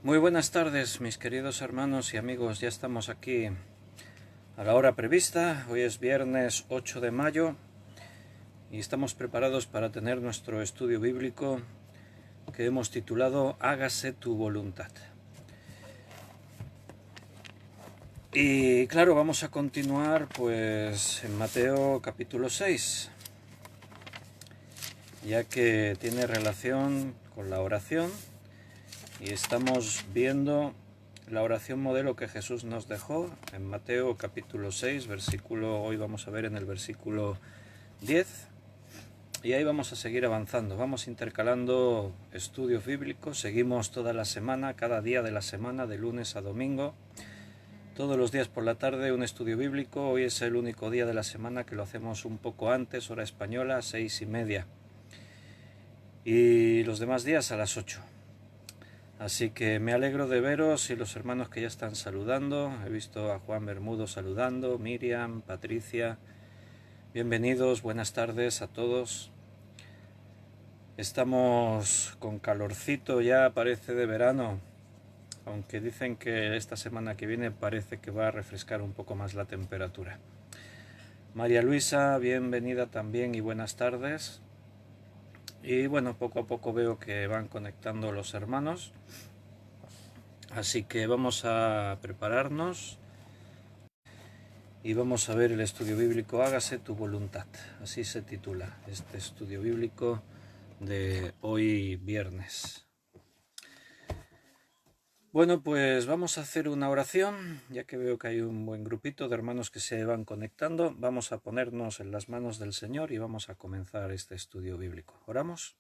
Muy buenas tardes, mis queridos hermanos y amigos. Ya estamos aquí a la hora prevista. Hoy es viernes 8 de mayo y estamos preparados para tener nuestro estudio bíblico que hemos titulado Hágase tu voluntad. Y claro, vamos a continuar pues en Mateo capítulo 6, ya que tiene relación con la oración y estamos viendo la oración modelo que Jesús nos dejó en Mateo capítulo 6, hoy vamos a ver en el versículo 10, y ahí vamos a seguir avanzando, vamos intercalando estudios bíblicos, seguimos toda la semana, cada día de la semana, de lunes a domingo, todos los días por la tarde un estudio bíblico. Hoy es el único día de la semana que lo hacemos un poco antes, hora española, 6:30, y los demás días a las 8. Así que me alegro de veros y los hermanos que ya están saludando. He visto a Juan Bermudo saludando, Miriam, Patricia. Bienvenidos, buenas tardes a todos. Estamos con calorcito, ya parece de verano, aunque dicen que esta semana que viene parece que va a refrescar un poco más la temperatura. María Luisa, bienvenida también y buenas tardes. Y bueno, poco a poco veo que van conectando los hermanos. Así que vamos a prepararnos y vamos a ver el estudio bíblico Hágase tu voluntad. Así se titula este estudio bíblico de hoy viernes. Bueno, pues vamos a hacer una oración, ya que veo que hay un buen grupito de hermanos que se van conectando. Vamos a ponernos en las manos del Señor y vamos a comenzar este estudio bíblico. ¿Oramos?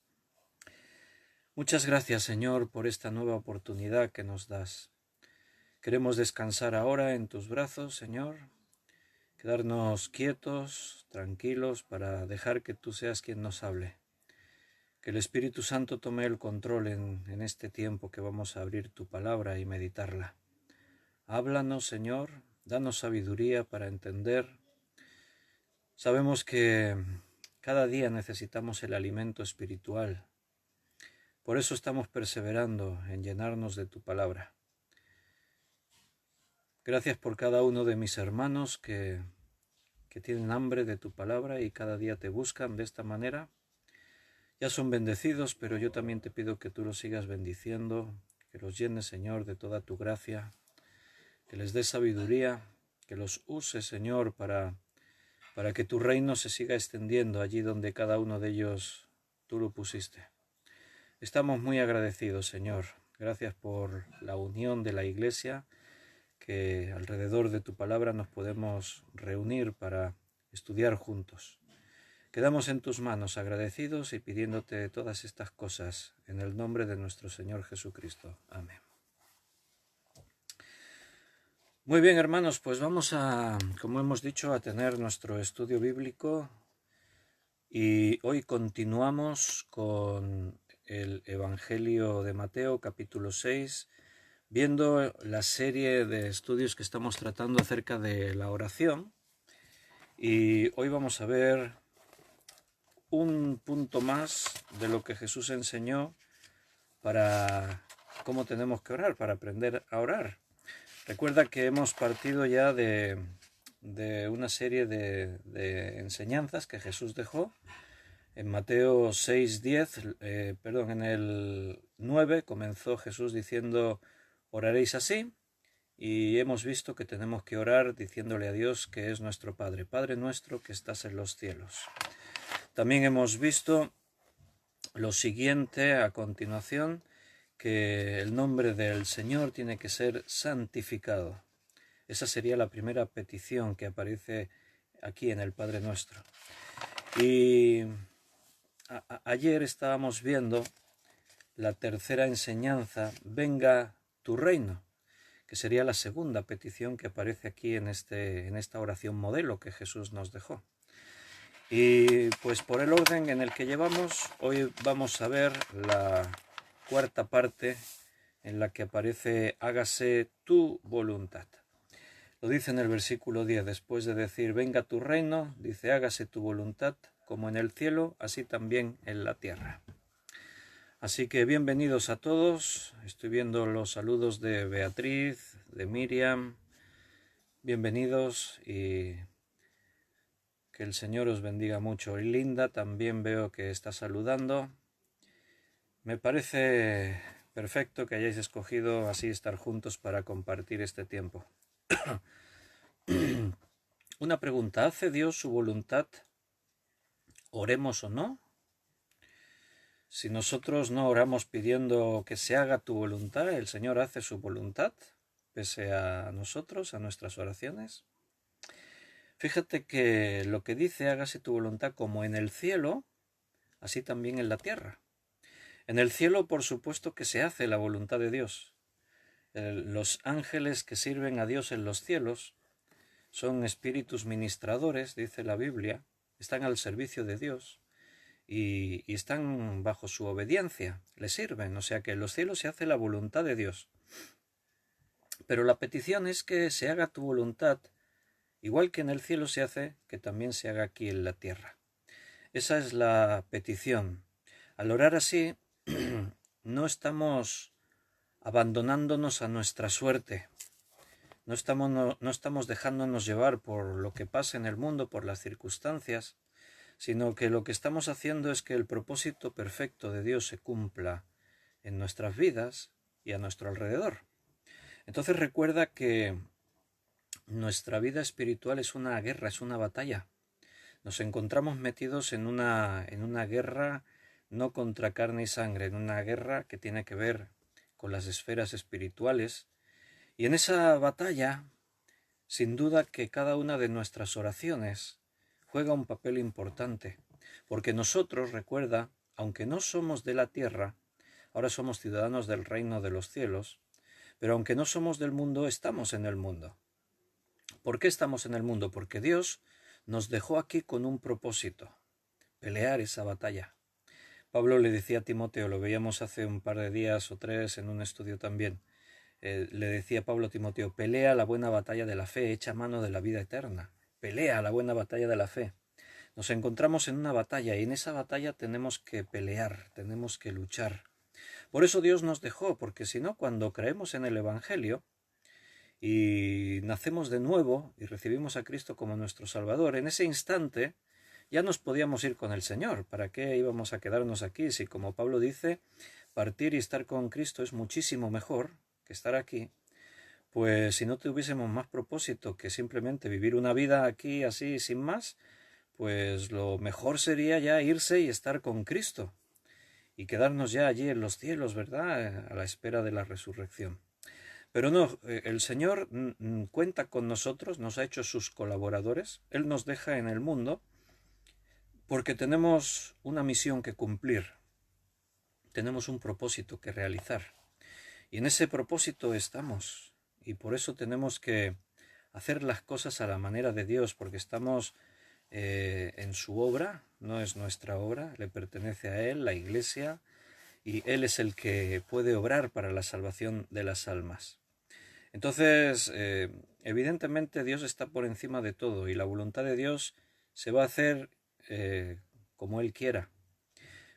Muchas gracias, Señor, por esta nueva oportunidad que nos das. Queremos descansar ahora en tus brazos, Señor, quedarnos quietos, tranquilos, para dejar que tú seas quien nos hable. Que el Espíritu Santo tome el control en este tiempo que vamos a abrir tu palabra y meditarla. Háblanos, Señor, danos sabiduría para entender. Sabemos que cada día necesitamos el alimento espiritual. Por eso estamos perseverando en llenarnos de tu palabra. Gracias por cada uno de mis hermanos que tienen hambre de tu palabra y cada día te buscan de esta manera. Ya son bendecidos, pero yo también te pido que tú los sigas bendiciendo, que los llenes, Señor, de toda tu gracia, que les des sabiduría, que los uses, Señor, para que tu reino se siga extendiendo allí donde cada uno de ellos tú lo pusiste. Estamos muy agradecidos, Señor. Gracias por la unión de la Iglesia, que alrededor de tu palabra nos podemos reunir para estudiar juntos. Quedamos en tus manos agradecidos y pidiéndote todas estas cosas en el nombre de nuestro Señor Jesucristo. Amén. Muy bien, hermanos, pues vamos a, como hemos dicho, a tener nuestro estudio bíblico y hoy continuamos con el Evangelio de Mateo, capítulo 6, viendo la serie de estudios que estamos tratando acerca de la oración. Y hoy vamos a ver un punto más de lo que Jesús enseñó para cómo tenemos que orar, para aprender a orar. Recuerda que hemos partido ya de una serie de enseñanzas que Jesús dejó. En Mateo 6:10, en el 9 comenzó Jesús diciendo: oraréis así, y hemos visto que tenemos que orar diciéndole a Dios que es nuestro Padre, Padre nuestro que estás en los cielos. También hemos visto lo siguiente a continuación, que el nombre del Señor tiene que ser santificado. Esa sería la primera petición que aparece aquí en el Padre Nuestro. Y ayer estábamos viendo la tercera enseñanza, venga tu reino, que sería la segunda petición que aparece aquí en esta oración modelo que Jesús nos dejó. Y pues por el orden en el que llevamos, hoy vamos a ver la cuarta parte en la que aparece hágase tu voluntad. Lo dice en el versículo 10, después de decir venga tu reino, dice hágase tu voluntad como en el cielo, así también en la tierra. Así que bienvenidos a todos. Estoy viendo los saludos de Beatriz, de Miriam. Bienvenidos y que el Señor os bendiga mucho. Y Linda también veo que está saludando. Me parece perfecto que hayáis escogido así estar juntos para compartir este tiempo. Una pregunta, ¿hace Dios su voluntad? ¿Oremos o no? Si nosotros no oramos pidiendo que se haga tu voluntad, ¿el Señor hace su voluntad pese a nosotros, a nuestras oraciones? Fíjate que lo que dice hágase tu voluntad como en el cielo, así también en la tierra. En el cielo, por supuesto que se hace la voluntad de Dios. Los ángeles que sirven a Dios en los cielos son espíritus ministradores, dice la Biblia, están al servicio de Dios y están bajo su obediencia, le sirven, o sea que en los cielos se hace la voluntad de Dios. Pero la petición es que se haga tu voluntad, igual que en el cielo se hace, que también se haga aquí en la tierra. Esa es la petición. Al orar así, no estamos abandonándonos a nuestra suerte. No estamos dejándonos llevar por lo que pasa en el mundo, por las circunstancias, sino que lo que estamos haciendo es que el propósito perfecto de Dios se cumpla en nuestras vidas y a nuestro alrededor. Entonces recuerda que nuestra vida espiritual es una guerra, es una batalla. Nos encontramos metidos en una guerra no contra carne y sangre, en una guerra que tiene que ver con las esferas espirituales. Y en esa batalla, sin duda que cada una de nuestras oraciones juega un papel importante, porque nosotros, recuerda, aunque no somos de la tierra, ahora somos ciudadanos del reino de los cielos, pero aunque no somos del mundo, estamos en el mundo. ¿Por qué estamos en el mundo? Porque Dios nos dejó aquí con un propósito, pelear esa batalla. Pablo le decía a Timoteo, lo veíamos hace un par de días o 3 en un estudio también, le decía Pablo a Timoteo, pelea la buena batalla de la fe, echa mano de la vida eterna, pelea la buena batalla de la fe. Nos encontramos en una batalla y en esa batalla tenemos que pelear, tenemos que luchar. Por eso Dios nos dejó, porque si no, cuando creemos en el Evangelio y nacemos de nuevo y recibimos a Cristo como nuestro Salvador, en ese instante ya nos podíamos ir con el Señor. ¿Para qué íbamos a quedarnos aquí? Si, como Pablo dice, partir y estar con Cristo es muchísimo mejor que estar aquí, pues si no tuviésemos más propósito que simplemente vivir una vida aquí así sin más, pues lo mejor sería ya irse y estar con Cristo y quedarnos ya allí en los cielos, ¿verdad? A la espera de la resurrección. Pero no, el Señor cuenta con nosotros, nos ha hecho sus colaboradores, Él nos deja en el mundo porque tenemos una misión que cumplir, tenemos un propósito que realizar. Y en ese propósito estamos. Y por eso tenemos que hacer las cosas a la manera de Dios, porque estamos en su obra, no es nuestra obra, le pertenece a Él, la Iglesia, y Él es el que puede obrar para la salvación de las almas. Entonces, evidentemente Dios está por encima de todo y la voluntad de Dios se va a hacer como Él quiera.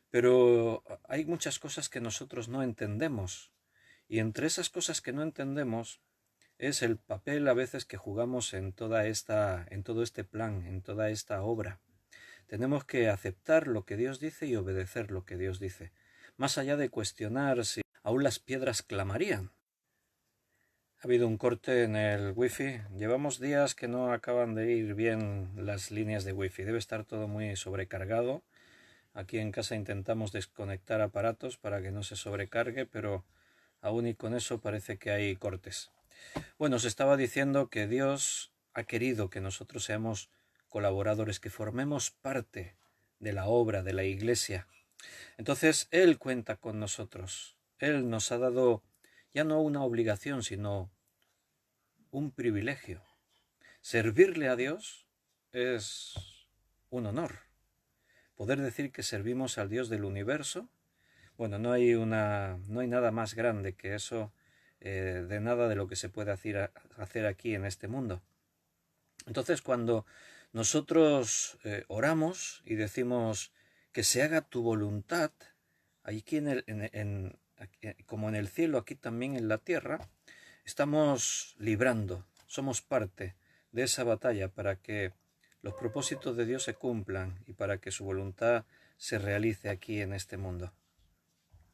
Pero hay muchas cosas que nosotros no entendemos. Y entre esas cosas que no entendemos es el papel a veces que jugamos en todo este plan, en toda esta obra. Tenemos que aceptar lo que Dios dice y obedecer lo que Dios dice, más allá de cuestionar si aún las piedras clamarían. Ha habido un corte en el wifi. Llevamos días que no acaban de ir bien las líneas de wifi. Debe estar todo muy sobrecargado. Aquí en casa intentamos desconectar aparatos para que no se sobrecargue, pero aún y con eso parece que hay cortes. Bueno, os estaba diciendo que Dios ha querido que nosotros seamos colaboradores, que formemos parte de la obra de la Iglesia. Entonces, Él cuenta con nosotros. Él nos ha dado ya no una obligación, sino un privilegio. Servirle a Dios es un honor. Poder decir que servimos al Dios del universo, bueno, no hay nada más grande que eso, de nada de lo que se puede hacer aquí en este mundo. Entonces, cuando nosotros oramos y decimos que se haga tu voluntad, aquí como en el cielo, aquí también en la tierra, estamos librando, somos parte de esa batalla para que los propósitos de Dios se cumplan y para que su voluntad se realice aquí en este mundo.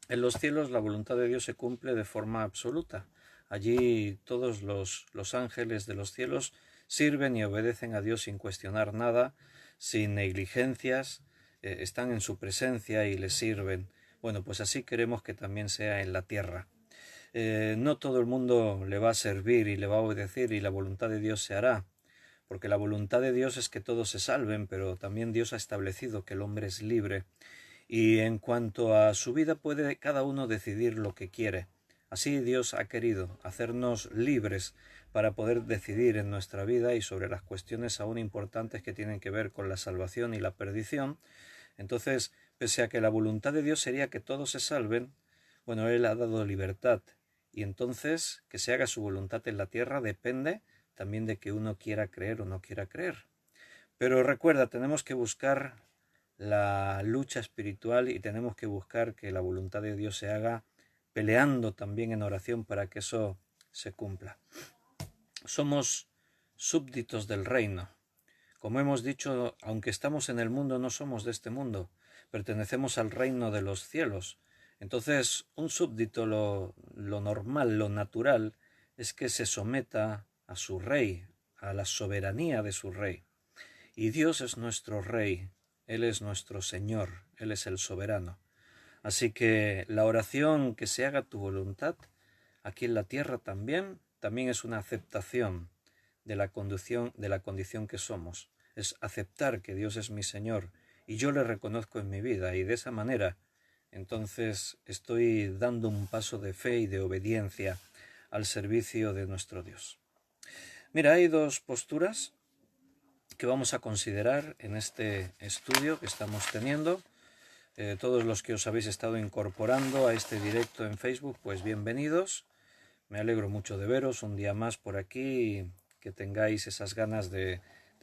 En los cielos la voluntad de Dios se cumple de forma absoluta. Allí todos los ángeles de los cielos sirven y obedecen a Dios sin cuestionar nada, sin negligencias, están en su presencia y le sirven. Bueno, pues así queremos que también sea en la tierra. No todo el mundo le va a servir y le va a obedecer y la voluntad de Dios se hará, porque la voluntad de Dios es que todos se salven, pero también Dios ha establecido que el hombre es libre y en cuanto a su vida puede cada uno decidir lo que quiere. Así Dios ha querido hacernos libres para poder decidir en nuestra vida y sobre las cuestiones aún importantes que tienen que ver con la salvación y la perdición. Entonces, pese a que la voluntad de Dios sería que todos se salven, bueno, Él ha dado libertad y entonces que se haga su voluntad en la tierra depende también de que uno quiera creer o no quiera creer. Pero recuerda, tenemos que buscar la lucha espiritual y tenemos que buscar que la voluntad de Dios se haga peleando también en oración para que eso se cumpla. Somos súbditos del reino. Como hemos dicho, aunque estamos en el mundo, no somos de este mundo, pertenecemos al reino de los cielos. Entonces, un súbdito, lo normal, lo natural, es que se someta a su rey, a la soberanía de su rey. Y Dios es nuestro rey, Él es nuestro Señor, Él es el soberano. Así que la oración que se haga tu voluntad, aquí en la tierra también es una aceptación de la condición que somos. Es aceptar que Dios es mi Señor y yo le reconozco en mi vida y de esa manera entonces estoy dando un paso de fe y de obediencia al servicio de nuestro Dios. Mira, hay dos posturas que vamos a considerar en este estudio que estamos teniendo. Todos los que os habéis estado incorporando a este directo en Facebook, pues bienvenidos. Me alegro mucho de veros un día más por aquí y que tengáis esas ganas de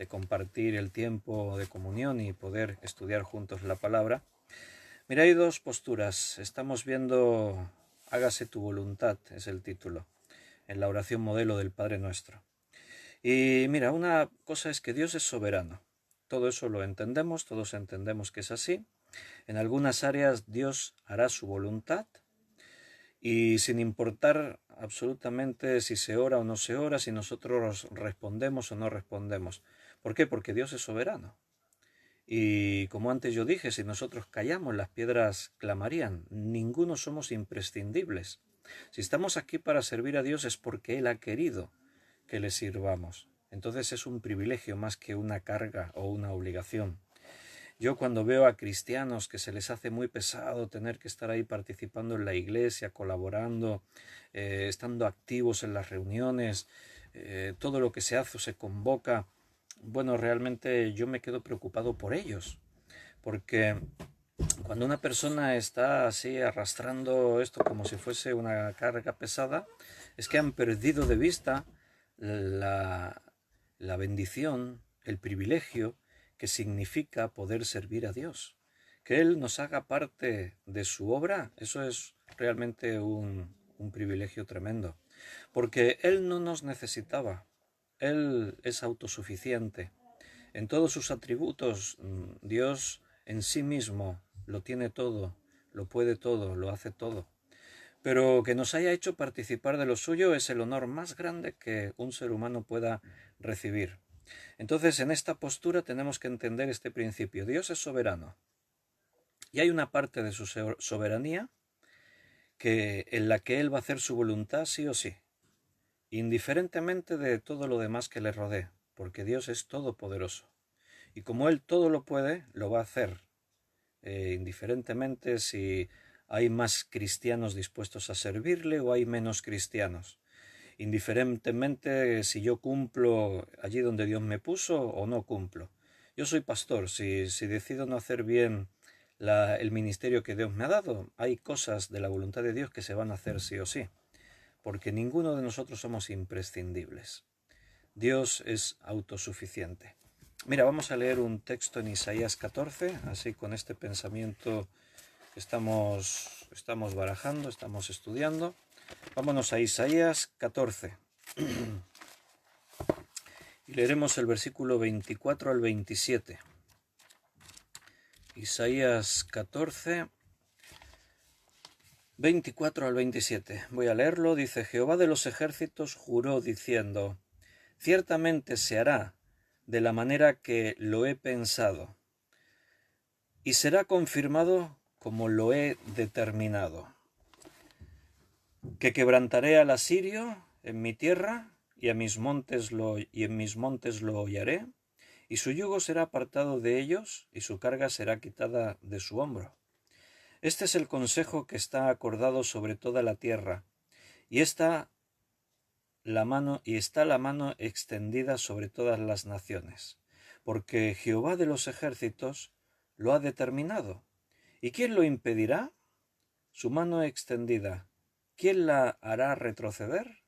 compartir el tiempo de comunión y poder estudiar juntos la palabra. Mira, hay dos posturas. Estamos viendo Hágase tu voluntad, es el título, en la oración modelo del Padre Nuestro. Y mira, una cosa es que Dios es soberano. Todo eso lo entendemos, todos entendemos que es así. En algunas áreas Dios hará su voluntad y sin importar absolutamente si se ora o no se ora, si nosotros respondemos o no respondemos. ¿Por qué? Porque Dios es soberano. Y como antes yo dije, si nosotros callamos, las piedras clamarían. Ninguno somos imprescindibles. Si estamos aquí para servir a Dios es porque Él ha querido que le sirvamos. Entonces es un privilegio más que una carga o una obligación. Yo cuando veo a cristianos que se les hace muy pesado tener que estar ahí participando en la iglesia, colaborando, estando activos en las reuniones, todo lo que se hace o se convoca, bueno, realmente yo me quedo preocupado por ellos, porque cuando una persona está así arrastrando esto como si fuese una carga pesada, es que han perdido de vista la bendición, el privilegio que significa poder servir a Dios. Que Él nos haga parte de su obra, eso es realmente un privilegio tremendo. Porque Él no nos necesitaba, Él es autosuficiente. En todos sus atributos, Dios en sí mismo lo tiene todo, lo puede todo, lo hace todo. Pero que nos haya hecho participar de lo suyo es el honor más grande que un ser humano pueda recibir. Entonces, en esta postura tenemos que entender este principio. Dios es soberano. Y hay una parte de su soberanía en la que Él va a hacer su voluntad sí o sí, indiferentemente de todo lo demás que le rodee, porque Dios es todopoderoso. Y como Él todo lo puede, lo va a hacer, indiferentemente si hay más cristianos dispuestos a servirle o hay menos cristianos. Indiferentemente si yo cumplo allí donde Dios me puso o no cumplo. Yo soy pastor, si decido no hacer bien el ministerio que Dios me ha dado, hay cosas de la voluntad de Dios que se van a hacer sí o sí, porque ninguno de nosotros somos imprescindibles. Dios es autosuficiente. Mira, vamos a leer un texto en Isaías 14, así con este pensamiento estamos barajando, estamos estudiando. Vámonos a Isaías 14. Y leeremos el versículo 24 al 27. Isaías 14, 24 al 27. Voy a leerlo. Dice: Jehová de los ejércitos juró diciendo: ciertamente se hará de la manera que lo he pensado, y será confirmado como lo he determinado, que quebrantaré al asirio en mi tierra, y en mis montes lo hollaré, y su yugo será apartado de ellos, y su carga será quitada de su hombro. Este es el consejo que está acordado sobre toda la tierra, y está la mano extendida sobre todas las naciones, porque Jehová de los ejércitos lo ha determinado. ¿Y quién lo impedirá? Su mano extendida, ¿quién la hará retroceder?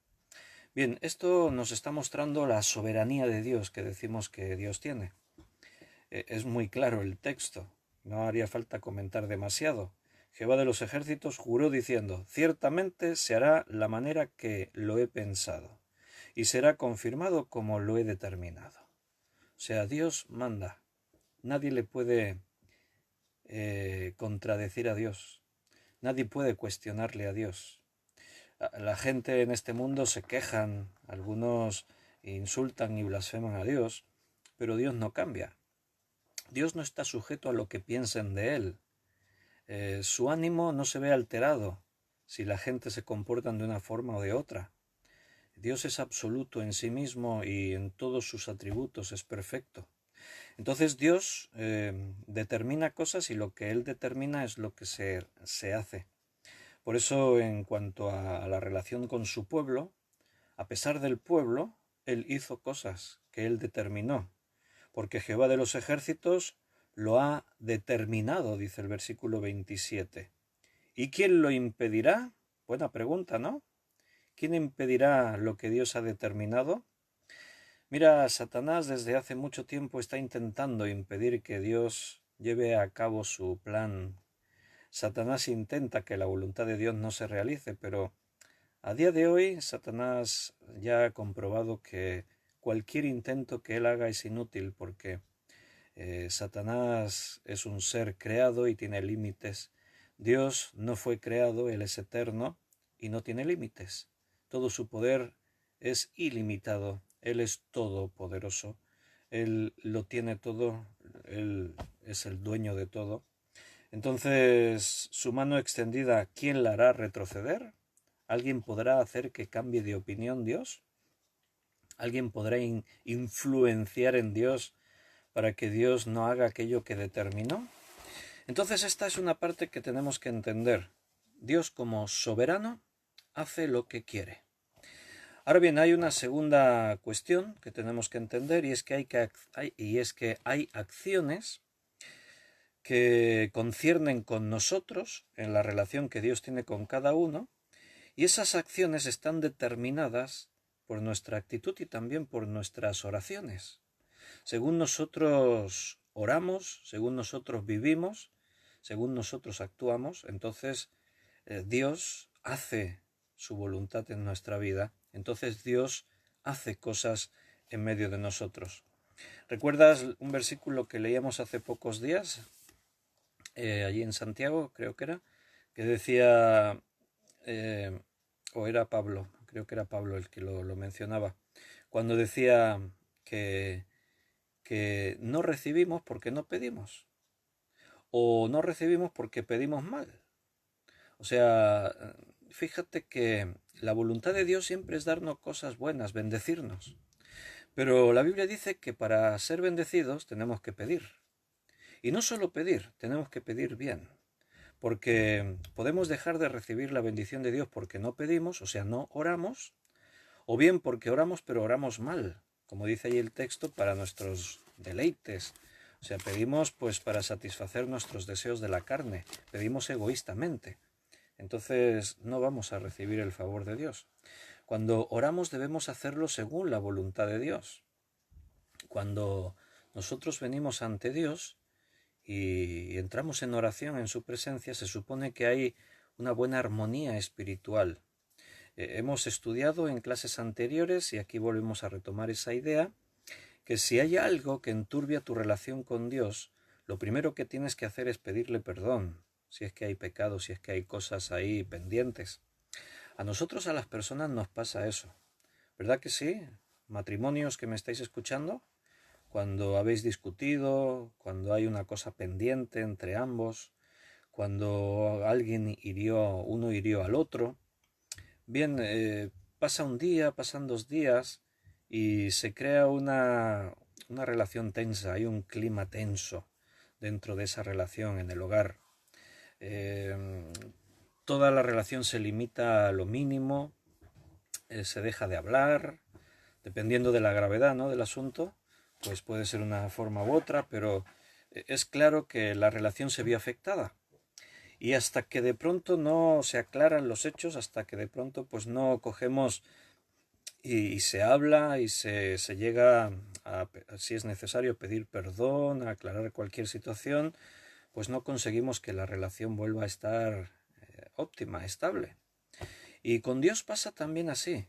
Bien, esto nos está mostrando la soberanía de Dios que decimos que Dios tiene. Es muy claro el texto, no haría falta comentar demasiado. Jehová de los ejércitos juró diciendo: ciertamente se hará la manera que lo he pensado, y será confirmado como lo he determinado. O sea, Dios manda. Nadie le puede contradecir a Dios. Nadie puede cuestionarle a Dios. La gente en este mundo se quejan, algunos insultan y blasfeman a Dios, pero Dios no cambia. Dios no está sujeto a lo que piensen de Él. Su ánimo no se ve alterado si la gente se comporta de una forma o de otra. Dios es absoluto en sí mismo y en todos sus atributos es perfecto. Entonces Dios determina cosas y lo que Él determina es lo que se hace. Por eso, en cuanto a la relación con su pueblo, a pesar del pueblo, Él hizo cosas que Él determinó, porque Jehová de los ejércitos lo ha determinado, dice el versículo 27. ¿Y quién lo impedirá? Buena pregunta, ¿no? ¿Quién impedirá lo que Dios ha determinado? Mira, Satanás desde hace mucho tiempo está intentando impedir que Dios lleve a cabo su plan. Satanás intenta que la voluntad de Dios no se realice, pero a día de hoy Satanás ya ha comprobado que cualquier intento que él haga es inútil, porque Satanás es un ser creado y tiene límites. Dios no fue creado, Él es eterno y no tiene límites. Todo su poder es ilimitado. Él es todopoderoso. Él lo tiene todo. Él es el dueño de todo. Entonces, su mano extendida, ¿quién la hará retroceder? ¿Alguien podrá hacer que cambie de opinión Dios? ¿Alguien podrá influenciar en Dios para que Dios no haga aquello que determinó? Entonces esta es una parte que tenemos que entender. Dios, como soberano, hace lo que quiere. Ahora bien, hay una segunda cuestión que tenemos que entender, y es que hay acciones que conciernen con nosotros en la relación que Dios tiene con cada uno, y esas acciones están determinadas por nuestra actitud y también por nuestras oraciones. Según nosotros oramos, según nosotros vivimos, según nosotros actuamos, entonces Dios hace su voluntad en nuestra vida, entonces Dios hace cosas en medio de nosotros. ¿Recuerdas un versículo que leíamos hace pocos días? Allí en Santiago, creo que era, que decía, o era Pablo, creo que era Pablo el que lo mencionaba, cuando decía que no recibimos porque no pedimos, o no recibimos porque pedimos mal. O sea, fíjate que la voluntad de Dios siempre es darnos cosas buenas, bendecirnos. Pero la Biblia dice que para ser bendecidos tenemos que pedir. Y no solo pedir, tenemos que pedir bien. Porque podemos dejar de recibir la bendición de Dios porque no pedimos, o sea, no oramos, o bien porque oramos pero oramos mal, como dice ahí el texto, para nuestros deleites. O sea, pedimos pues para satisfacer nuestros deseos de la carne, pedimos egoístamente. Entonces no vamos a recibir el favor de Dios. Cuando oramos debemos hacerlo según la voluntad de Dios. Cuando nosotros venimos ante Dios y entramos en oración en su presencia, se supone que hay una buena armonía espiritual. Hemos estudiado en clases anteriores, y aquí volvemos a retomar esa idea, que si hay algo que enturbia tu relación con Dios, lo primero que tienes que hacer es pedirle perdón, si es que hay pecados, si es que hay cosas ahí pendientes. A nosotros, a las personas, nos pasa eso. ¿Verdad que sí? Matrimonios que me estáis escuchando, cuando habéis discutido, cuando hay una cosa pendiente entre ambos, cuando uno hirió al otro. Bien, pasa un día, pasan 2 días y se crea una relación tensa, hay un clima tenso dentro de esa relación en el hogar. Eh, Toda la relación se limita a lo mínimo, se deja de hablar, dependiendo de la gravedad, ¿no?, del asunto, pues puede ser una forma u otra, pero es claro que la relación se vio afectada. Y hasta que de pronto no se aclaran los hechos, hasta que de pronto pues no cogemos y se habla y se llega a, si es necesario, pedir perdón, a aclarar cualquier situación, pues no conseguimos que la relación vuelva a estar óptima, estable. Y con Dios pasa también así.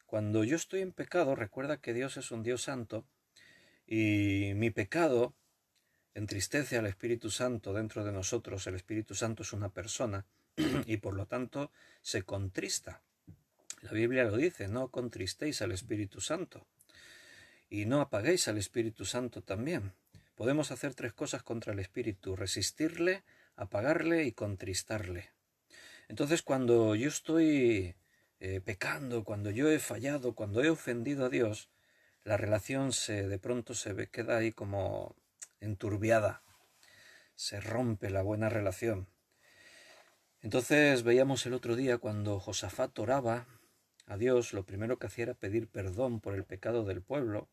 Cuando yo estoy en pecado, recuerda que Dios es un Dios santo y mi pecado entristece al Espíritu Santo dentro de nosotros. El Espíritu Santo es una persona y por lo tanto se contrista. La Biblia lo dice, no contristéis al Espíritu Santo y no apaguéis al Espíritu Santo también. Podemos hacer 3 cosas contra el Espíritu: resistirle, apagarle y contristarle. Entonces, cuando yo estoy pecando, cuando yo he fallado, cuando he ofendido a Dios, la relación de pronto queda ahí como enturbiada, se rompe la buena relación. Entonces veíamos el otro día cuando Josafat oraba a Dios, lo primero que hacía era pedir perdón por el pecado del pueblo.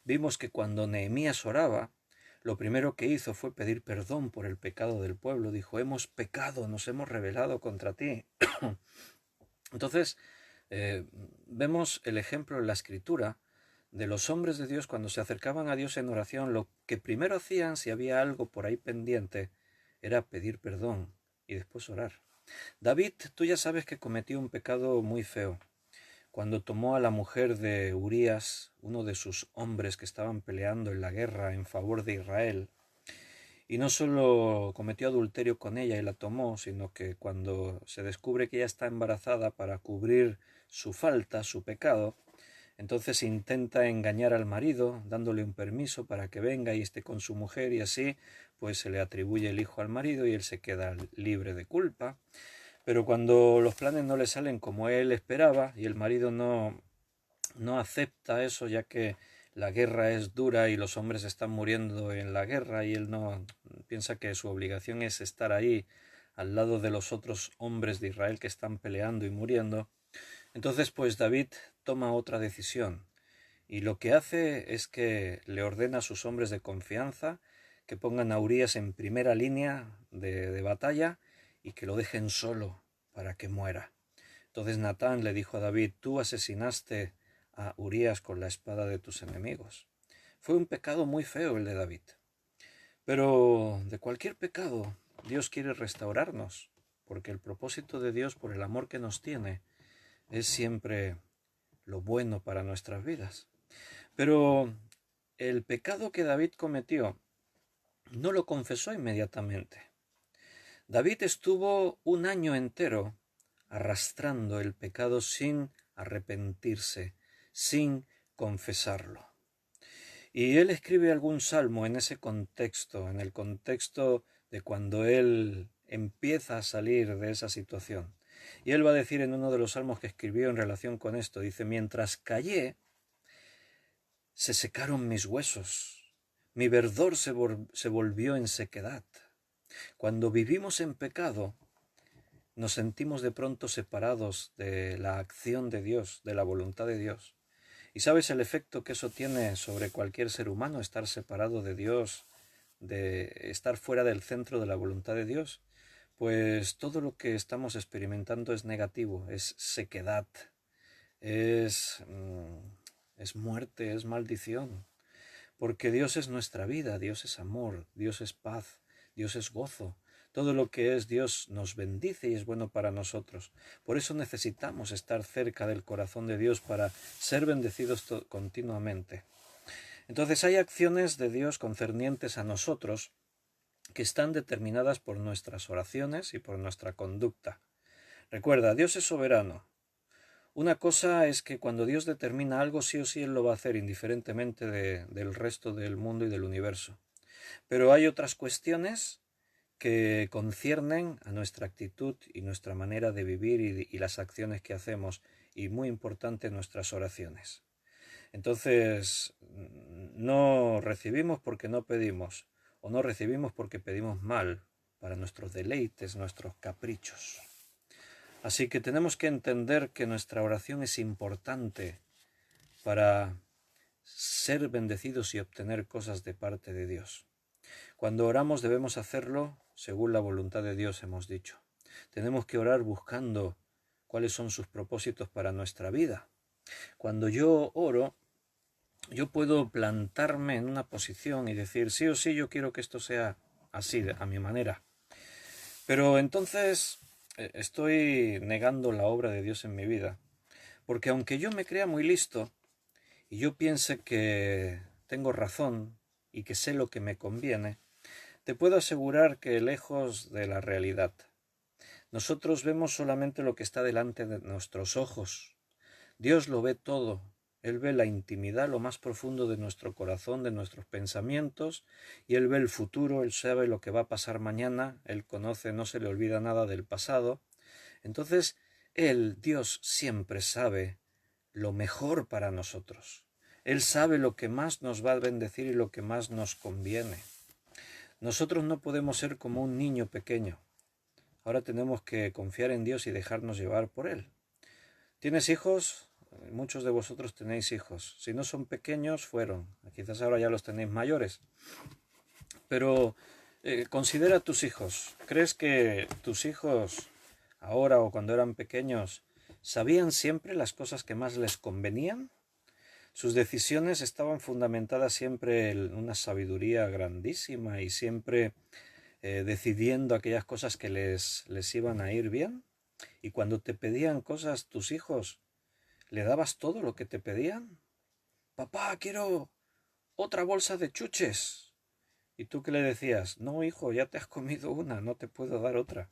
Vimos que cuando Nehemías oraba, lo primero que hizo fue pedir perdón por el pecado del pueblo. Dijo: hemos pecado, nos hemos rebelado contra ti. Entonces, vemos el ejemplo en la Escritura de los hombres de Dios cuando se acercaban a Dios en oración. Lo que primero hacían, si había algo por ahí pendiente, era pedir perdón y después orar. David, tú ya sabes que cometió un pecado muy feo cuando tomó a la mujer de Urías, uno de sus hombres que estaban peleando en la guerra en favor de Israel. Y no solo cometió adulterio con ella y la tomó, sino que cuando se descubre que ella está embarazada, para cubrir su falta, su pecado, entonces intenta engañar al marido, dándole un permiso para que venga y esté con su mujer, y así pues se le atribuye el hijo al marido y él se queda libre de culpa. Pero cuando los planes no le salen como él esperaba y el marido no acepta eso, ya que la guerra es dura y los hombres están muriendo en la guerra, y él no piensa que su obligación es estar ahí al lado de los otros hombres de Israel que están peleando y muriendo. Entonces pues David toma otra decisión, y lo que hace es que le ordena a sus hombres de confianza que pongan a Urías en primera línea de batalla y que lo dejen solo para que muera. Entonces Natán le dijo a David: tú asesinaste a Urías con la espada de tus enemigos. Fue un pecado muy feo el de David. Pero de cualquier pecado Dios quiere restaurarnos, porque el propósito de Dios, por el amor que nos tiene, es siempre lo bueno para nuestras vidas. Pero el pecado que David cometió no lo confesó inmediatamente. David estuvo un año entero arrastrando el pecado sin arrepentirse, sin confesarlo. Y él escribe algún salmo en ese contexto, en el contexto de cuando él empieza a salir de esa situación. Y él va a decir en uno de los salmos que escribió en relación con esto, dice: mientras callé, se secaron mis huesos, mi verdor se volvió en sequedad. Cuando vivimos en pecado, nos sentimos de pronto separados de la acción de Dios, de la voluntad de Dios. ¿Y sabes el efecto que eso tiene sobre cualquier ser humano, estar separado de Dios, de estar fuera del centro de la voluntad de Dios? Pues todo lo que estamos experimentando es negativo, es sequedad, es muerte, es maldición. Porque Dios es nuestra vida, Dios es amor, Dios es paz, Dios es gozo. Todo lo que es Dios nos bendice y es bueno para nosotros. Por eso necesitamos estar cerca del corazón de Dios para ser bendecidos continuamente. Entonces hay acciones de Dios concernientes a nosotros que están determinadas por nuestras oraciones y por nuestra conducta. Recuerda, Dios es soberano. Una cosa es que cuando Dios determina algo, sí o sí Él lo va a hacer, indiferentemente del resto del mundo y del universo. Pero hay otras cuestiones que conciernen a nuestra actitud y nuestra manera de vivir y las acciones que hacemos, y muy importante, nuestras oraciones. Entonces, no recibimos porque no pedimos, o no recibimos porque pedimos mal, para nuestros deleites, nuestros caprichos. Así que tenemos que entender que nuestra oración es importante para ser bendecidos y obtener cosas de parte de Dios. Cuando oramos debemos hacerlo según la voluntad de Dios, hemos dicho. Tenemos que orar buscando cuáles son sus propósitos para nuestra vida. Cuando yo oro, yo puedo plantarme en una posición y decir, sí o sí, yo quiero que esto sea así, a mi manera. Pero entonces estoy negando la obra de Dios en mi vida. Porque aunque yo me crea muy listo y yo piense que tengo razón y que sé lo que me conviene, te puedo asegurar que lejos de la realidad. Nosotros vemos solamente lo que está delante de nuestros ojos. Dios lo ve todo. Él ve la intimidad, lo más profundo de nuestro corazón, de nuestros pensamientos, y Él ve el futuro, Él sabe lo que va a pasar mañana, Él conoce, no se le olvida nada del pasado. Entonces, Él, Dios, siempre sabe lo mejor para nosotros. Él sabe lo que más nos va a bendecir y lo que más nos conviene. Nosotros no podemos ser como un niño pequeño. Ahora tenemos que confiar en Dios y dejarnos llevar por Él. ¿Tienes hijos? Muchos de vosotros tenéis hijos. Si no son pequeños, fueron. Quizás ahora ya los tenéis mayores. Pero considera a tus hijos. ¿Crees que tus hijos, ahora o cuando eran pequeños, sabían siempre las cosas que más les convenían? Sus decisiones estaban fundamentadas siempre en una sabiduría grandísima y siempre decidiendo aquellas cosas que les iban a ir bien. Y cuando te pedían cosas tus hijos, ¿le dabas todo lo que te pedían? Papá, quiero otra bolsa de chuches. ¿Y tú qué le decías? No, hijo, ya te has comido una, no te puedo dar otra.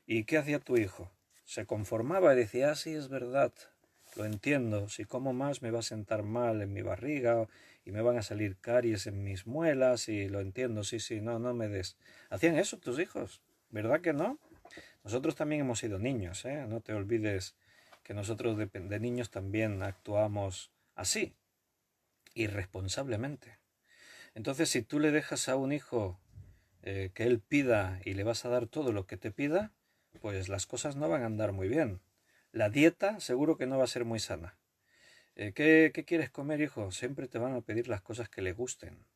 ¿Y qué hacía tu hijo? Se conformaba y decía, sí, es verdad, lo entiendo, si como más me va a sentar mal en mi barriga y me van a salir caries en mis muelas y lo entiendo, sí, sí, no, no me des. ¿Hacían eso tus hijos? ¿Verdad que no? Nosotros también hemos sido niños, ¿eh? No te olvides que nosotros de niños también actuamos así, irresponsablemente. Entonces, si tú le dejas a un hijo que él pida y le vas a dar todo lo que te pida, pues las cosas no van a andar muy bien. La dieta seguro que no va a ser muy sana. ¿Qué quieres comer, hijo? Siempre te van a pedir las cosas que le gusten.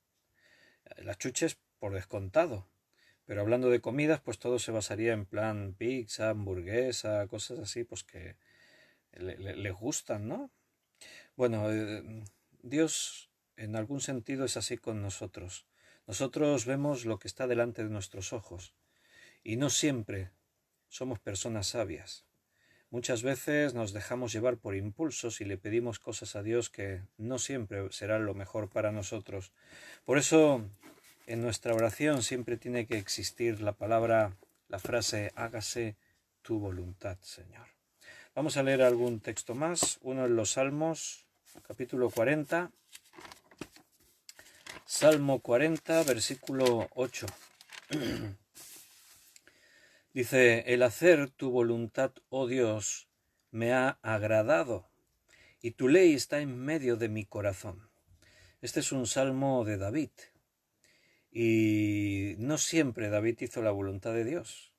Las chuches por descontado. Pero hablando de comidas, pues todo se basaría en plan pizza, hamburguesa, cosas así, pues que les gustan, ¿no? Bueno, Dios en algún sentido es así con nosotros. Nosotros vemos lo que está delante de nuestros ojos y no siempre somos personas sabias. Muchas veces nos dejamos llevar por impulsos y le pedimos cosas a Dios que no siempre serán lo mejor para nosotros. Por eso en nuestra oración siempre tiene que existir la palabra, la frase, hágase tu voluntad, Señor. Vamos a leer algún texto más, uno en los Salmos, capítulo 40, Salmo 40, versículo 8. Dice, el hacer tu voluntad, oh Dios, me ha agradado, y tu ley está en medio de mi corazón. Este es un salmo de David, y no siempre David hizo la voluntad de Dios.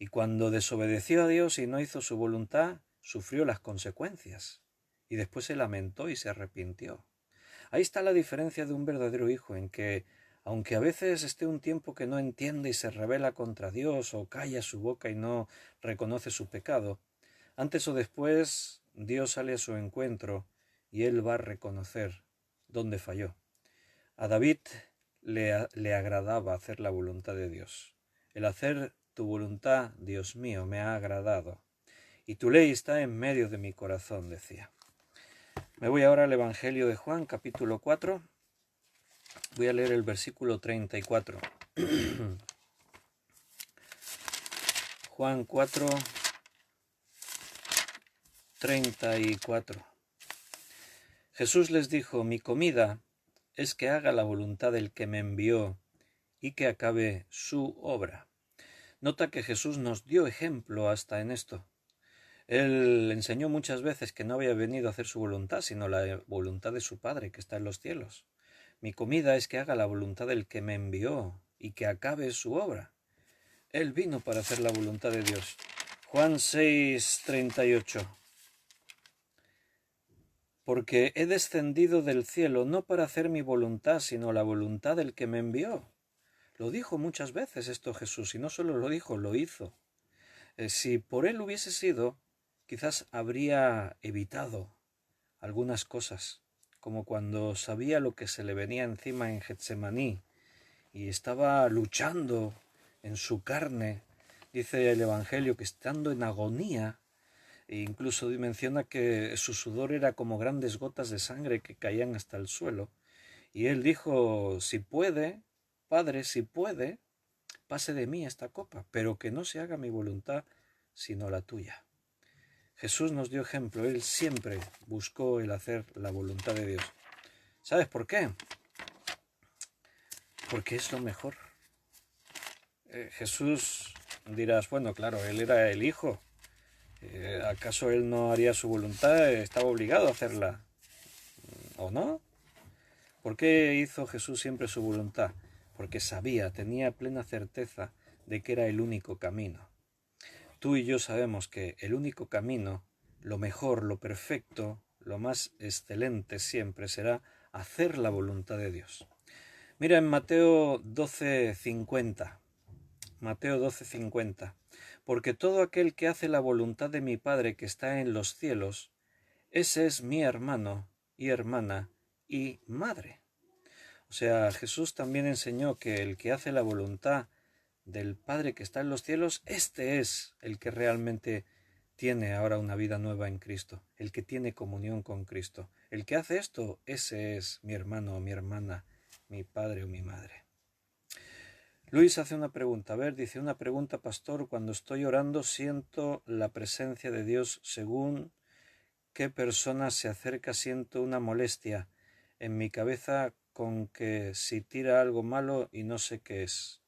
Y cuando desobedeció a Dios y no hizo su voluntad, sufrió las consecuencias. Y después se lamentó y se arrepintió. Ahí está la diferencia de un verdadero hijo, en que, aunque a veces esté un tiempo que no entiende y se rebela contra Dios o calla su boca y no reconoce su pecado, antes o después Dios sale a su encuentro y él va a reconocer dónde falló. A David le agradaba hacer la voluntad de Dios. El hacer tu voluntad, Dios mío, me ha agradado. Y tu ley está en medio de mi corazón, decía. Me voy ahora al Evangelio de Juan, capítulo 4. Voy a leer el versículo 34. Juan 4, 34. Jesús les dijo, mi comida es que haga la voluntad del que me envió y que acabe su obra. Nota que Jesús nos dio ejemplo hasta en esto. Él enseñó muchas veces que no había venido a hacer su voluntad, sino la voluntad de su Padre que está en los cielos. Mi comida es que haga la voluntad del que me envió y que acabe su obra. Él vino para hacer la voluntad de Dios. Juan 6, 38. Porque he descendido del cielo no para hacer mi voluntad, sino la voluntad del que me envió. Lo dijo muchas veces esto Jesús, y no solo lo dijo, lo hizo. Si por él hubiese sido, quizás habría evitado algunas cosas, como cuando sabía lo que se le venía encima en Getsemaní y estaba luchando en su carne. Dice el Evangelio que estando en agonía, e incluso menciona que su sudor era como grandes gotas de sangre que caían hasta el suelo. Y él dijo, si puede, Padre, si puede, pase de mí esta copa, pero que no se haga mi voluntad, sino la tuya. Jesús nos dio ejemplo, él siempre buscó el hacer la voluntad de Dios. ¿Sabes por qué? Porque es lo mejor. Jesús, dirás, bueno, claro, él era el Hijo. ¿Acaso él no haría su voluntad? Estaba obligado a hacerla. ¿O no? ¿Por qué hizo Jesús siempre su voluntad? Porque sabía, tenía plena certeza de que era el único camino. Tú y yo sabemos que el único camino, lo mejor, lo perfecto, lo más excelente siempre será hacer la voluntad de Dios. Mira en Mateo 12:50. Mateo 12:50. Porque todo aquel que hace la voluntad de mi Padre que está en los cielos, ese es mi hermano y hermana y madre. O sea, Jesús también enseñó que el que hace la voluntad del Padre que está en los cielos, este es el que realmente tiene ahora una vida nueva en Cristo, el que tiene comunión con Cristo. El que hace esto, ese es mi hermano o mi hermana, mi padre o mi madre. Luis hace una pregunta, dice una pregunta, pastor, cuando estoy orando siento la presencia de Dios según qué persona se acerca, siento una molestia en mi cabeza con que si tira algo malo y no sé qué es.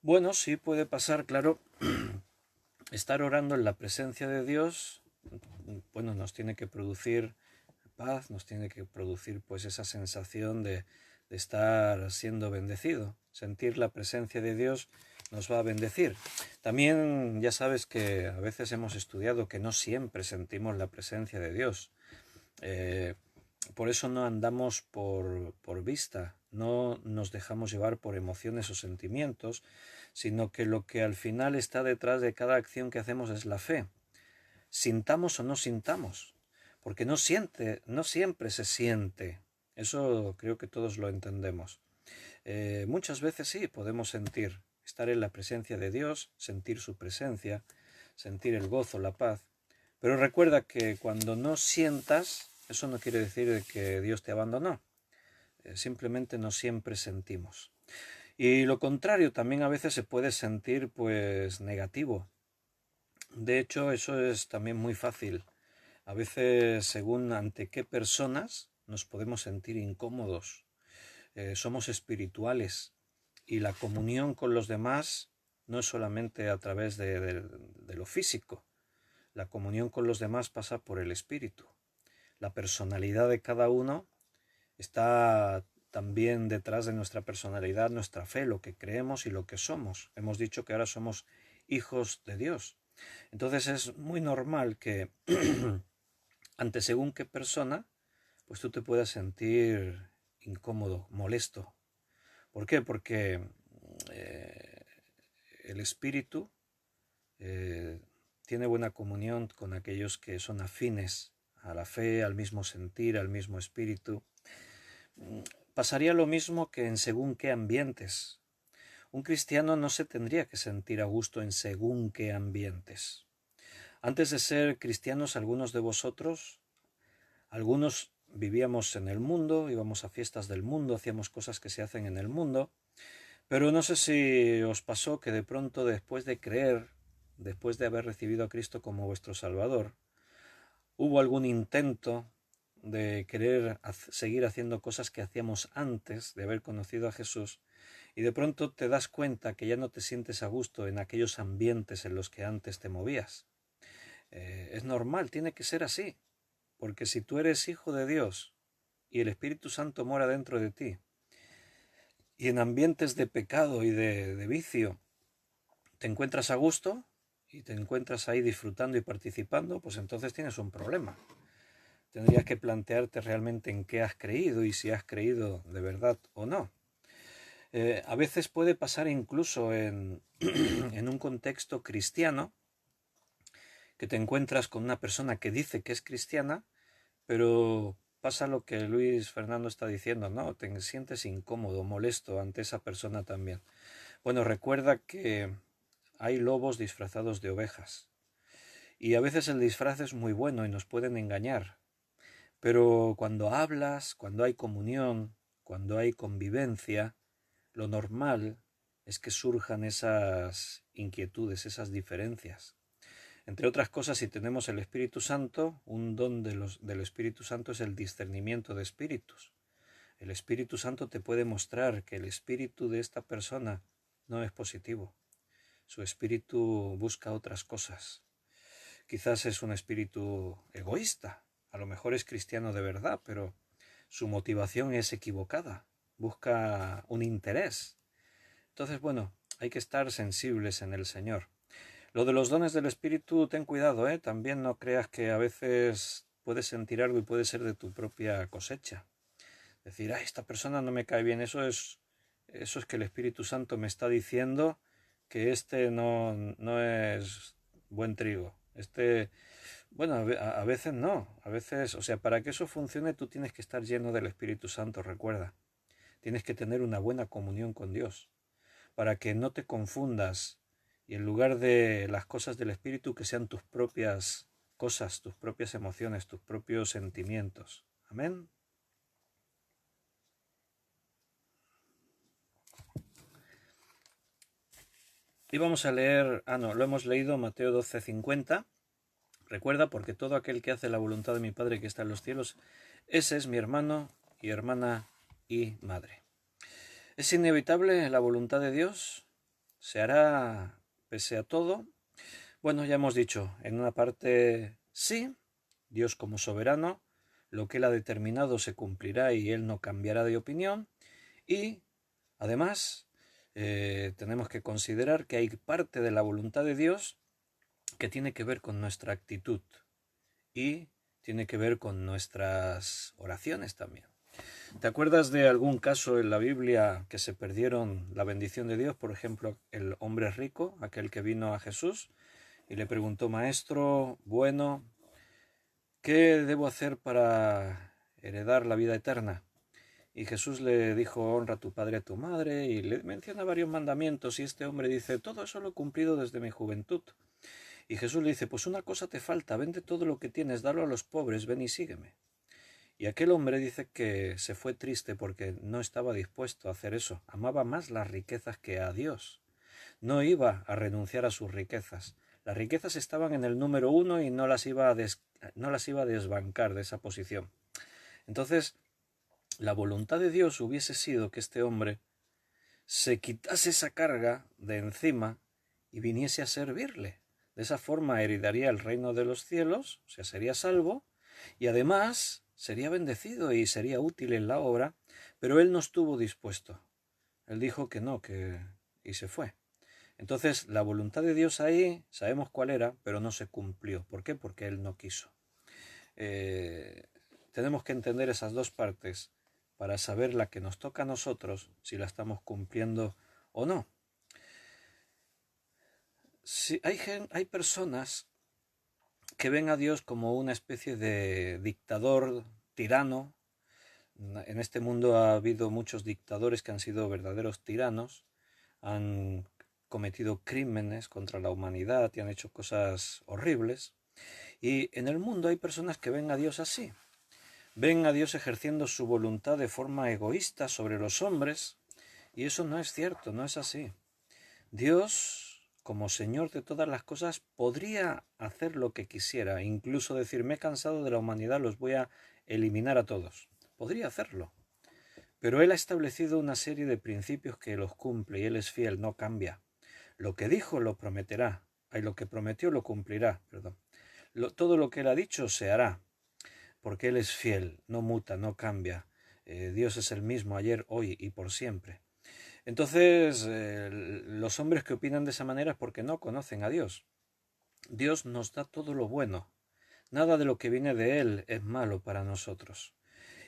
Bueno, sí puede pasar, claro. Estar orando en la presencia de Dios, bueno, nos tiene que producir paz, nos tiene que producir pues esa sensación de estar siendo bendecido. Sentir la presencia de Dios nos va a bendecir. También ya sabes que a veces hemos estudiado que no siempre sentimos la presencia de Dios. Por eso no andamos por vista, no nos dejamos llevar por emociones o sentimientos, sino que lo que al final está detrás de cada acción que hacemos es la fe. Sintamos o no sintamos, porque no siempre se siente. Eso creo que todos lo entendemos. Muchas veces sí podemos sentir, estar en la presencia de Dios, sentir su presencia, sentir el gozo, la paz. Pero recuerda que cuando no sientas, eso no quiere decir que Dios te abandonó. Simplemente no siempre sentimos. Y lo contrario también a veces se puede sentir pues negativo. De hecho, eso es también muy fácil. A veces, según ante qué personas nos podemos sentir incómodos. Somos espirituales y la comunión con los demás no es solamente a través de lo físico. La comunión con los demás pasa por el espíritu. La personalidad de cada uno está también detrás de nuestra personalidad, nuestra fe, lo que creemos y lo que somos. Hemos dicho que ahora somos hijos de Dios. Entonces es muy normal que ante según qué persona, pues tú te puedas sentir incómodo, molesto. ¿Por qué? Porque el espíritu tiene buena comunión con aquellos que son afines a la fe, al mismo sentir, al mismo espíritu. pasaría lo mismo que en según qué ambientes. Un cristiano no se tendría que sentir a gusto en según qué ambientes. Antes de ser cristianos, algunos vivíamos en el mundo, íbamos a fiestas del mundo, hacíamos cosas que se hacen en el mundo, pero no sé si os pasó que de pronto después de creer, después de haber recibido a Cristo como vuestro Salvador, hubo algún intento de querer seguir haciendo cosas que hacíamos antes de haber conocido a Jesús, y de pronto te das cuenta que ya no te sientes a gusto en aquellos ambientes en los que antes te movías. Es normal, tiene que ser así, porque si tú eres hijo de Dios y el Espíritu Santo mora dentro de ti, y en ambientes de pecado y de vicio te encuentras a gusto y te encuentras ahí disfrutando y participando, pues entonces tienes un problema. Tendrías que plantearte realmente en qué has creído y si has creído de verdad o no. A veces puede pasar incluso en un contexto cristiano que te encuentras con una persona que dice que es cristiana, pero pasa lo que Luis Fernando está diciendo, ¿no? Te sientes incómodo, molesto ante esa persona también. Bueno, recuerda que hay lobos disfrazados de ovejas. Y a veces el disfraz es muy bueno y nos pueden engañar. Pero cuando hablas, cuando hay comunión, cuando hay convivencia, lo normal es que surjan esas inquietudes, esas diferencias. Entre otras cosas, si tenemos el Espíritu Santo, un don del Espíritu Santo es el discernimiento de espíritus. El Espíritu Santo te puede mostrar que el espíritu de esta persona no es positivo. Su espíritu busca otras cosas. Quizás es un espíritu egoísta. A lo mejor es cristiano de verdad, pero su motivación es equivocada. Busca un interés. Entonces, bueno, hay que estar sensibles en el Señor. Lo de los dones del Espíritu, ten cuidado, ¿eh? También no creas que a veces puedes sentir algo y puede ser de tu propia cosecha. Decir, ay, esta persona no me cae bien, eso es que el Espíritu Santo me está diciendo que este no es buen trigo. Bueno, a veces no, a veces, o sea, para que eso funcione tú tienes que estar lleno del Espíritu Santo, recuerda. Tienes que tener una buena comunión con Dios, para que no te confundas y en lugar de las cosas del Espíritu que sean tus propias cosas, tus propias emociones, tus propios sentimientos. Amén. Y vamos a leer, lo hemos leído, Mateo 12:50. Recuerda, porque todo aquel que hace la voluntad de mi Padre que está en los cielos, ese es mi hermano y hermana y madre. ¿Es inevitable la voluntad de Dios? ¿Se hará pese a todo? Bueno, ya hemos dicho, en una parte sí, Dios como soberano, lo que Él ha determinado se cumplirá y Él no cambiará de opinión. Y además, tenemos que considerar que hay parte de la voluntad de Dios que tiene que ver con nuestra actitud y tiene que ver con nuestras oraciones también. ¿Te acuerdas de algún caso en la Biblia que se perdieron la bendición de Dios? Por ejemplo, el hombre rico, aquel que vino a Jesús y le preguntó, Maestro, bueno, ¿qué debo hacer para heredar la vida eterna? Y Jesús le dijo, honra a tu padre y a tu madre, y le menciona varios mandamientos, y este hombre dice, todo eso lo he cumplido desde mi juventud. Y Jesús le dice, pues una cosa te falta, vende todo lo que tienes, dalo a los pobres, ven y sígueme. Y aquel hombre dice que se fue triste porque no estaba dispuesto a hacer eso, amaba más las riquezas que a Dios. No iba a renunciar a sus riquezas. Las riquezas estaban en el número uno y no las iba a desbancar de esa posición. Entonces, la voluntad de Dios hubiese sido que este hombre se quitase esa carga de encima y viniese a servirle. De esa forma heredaría el reino de los cielos, o sea, sería salvo, y además sería bendecido y sería útil en la obra, pero él no estuvo dispuesto. Él dijo que no, y se fue. Entonces, la voluntad de Dios ahí, sabemos cuál era, pero no se cumplió. ¿Por qué? Porque él no quiso. Tenemos que entender esas dos partes para saber la que nos toca a nosotros, si la estamos cumpliendo o no. Si hay personas que ven a Dios como una especie de dictador, tirano, En este mundo ha habido muchos dictadores que han sido verdaderos tiranos, han cometido crímenes contra la humanidad y han hecho cosas horribles. Y en el mundo hay personas que ven a Dios así. Ven a Dios ejerciendo su voluntad de forma egoísta sobre los hombres, y eso no es cierto, no es así. Dios, como Señor de todas las cosas, podría hacer lo que quisiera, incluso decir, me he cansado de la humanidad, los voy a eliminar a todos. Podría hacerlo. Pero Él ha establecido una serie de principios que los cumple y Él es fiel, no cambia. Lo que dijo lo prometerá, y lo que prometió lo cumplirá, perdón. Todo lo que Él ha dicho se hará, porque Él es fiel, no muta, no cambia. Dios es el mismo ayer, hoy y por siempre. Entonces, los hombres que opinan de esa manera es porque no conocen a Dios. Dios nos da todo lo bueno. Nada de lo que viene de Él es malo para nosotros.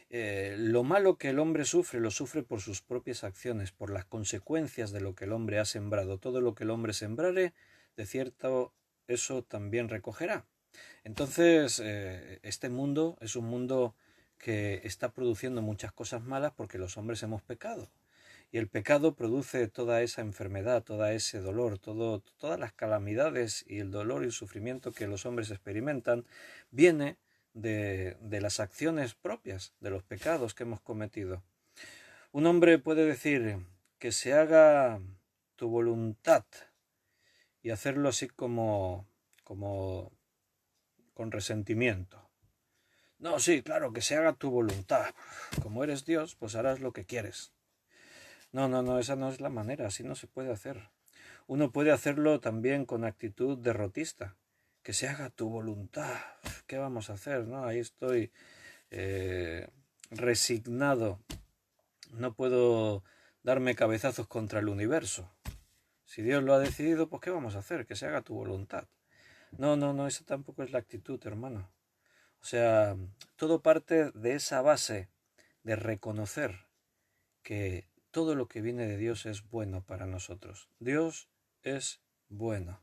Lo malo que el hombre sufre, lo sufre por sus propias acciones, por las consecuencias de lo que el hombre ha sembrado. Todo lo que el hombre sembrare, de cierto, eso también recogerá. Entonces, este mundo es un mundo que está produciendo muchas cosas malas porque los hombres hemos pecado. Y el pecado produce toda esa enfermedad, todo ese dolor, todas las calamidades y el dolor y el sufrimiento que los hombres experimentan viene de las acciones propias, de los pecados que hemos cometido. Un hombre puede decir que se haga tu voluntad y hacerlo así como con resentimiento. No, sí, claro, que se haga tu voluntad. Como eres Dios, pues harás lo que quieres. No, esa no es la manera, así no se puede hacer. Uno puede hacerlo también con actitud derrotista, que se haga tu voluntad. ¿Qué vamos a hacer? ¿No? Ahí estoy resignado. No puedo darme cabezazos contra el universo. Si Dios lo ha decidido, pues ¿qué vamos a hacer? Que se haga tu voluntad. No, esa tampoco es la actitud, hermano. O sea, todo parte de esa base de reconocer que todo lo que viene de Dios es bueno para nosotros. Dios es bueno.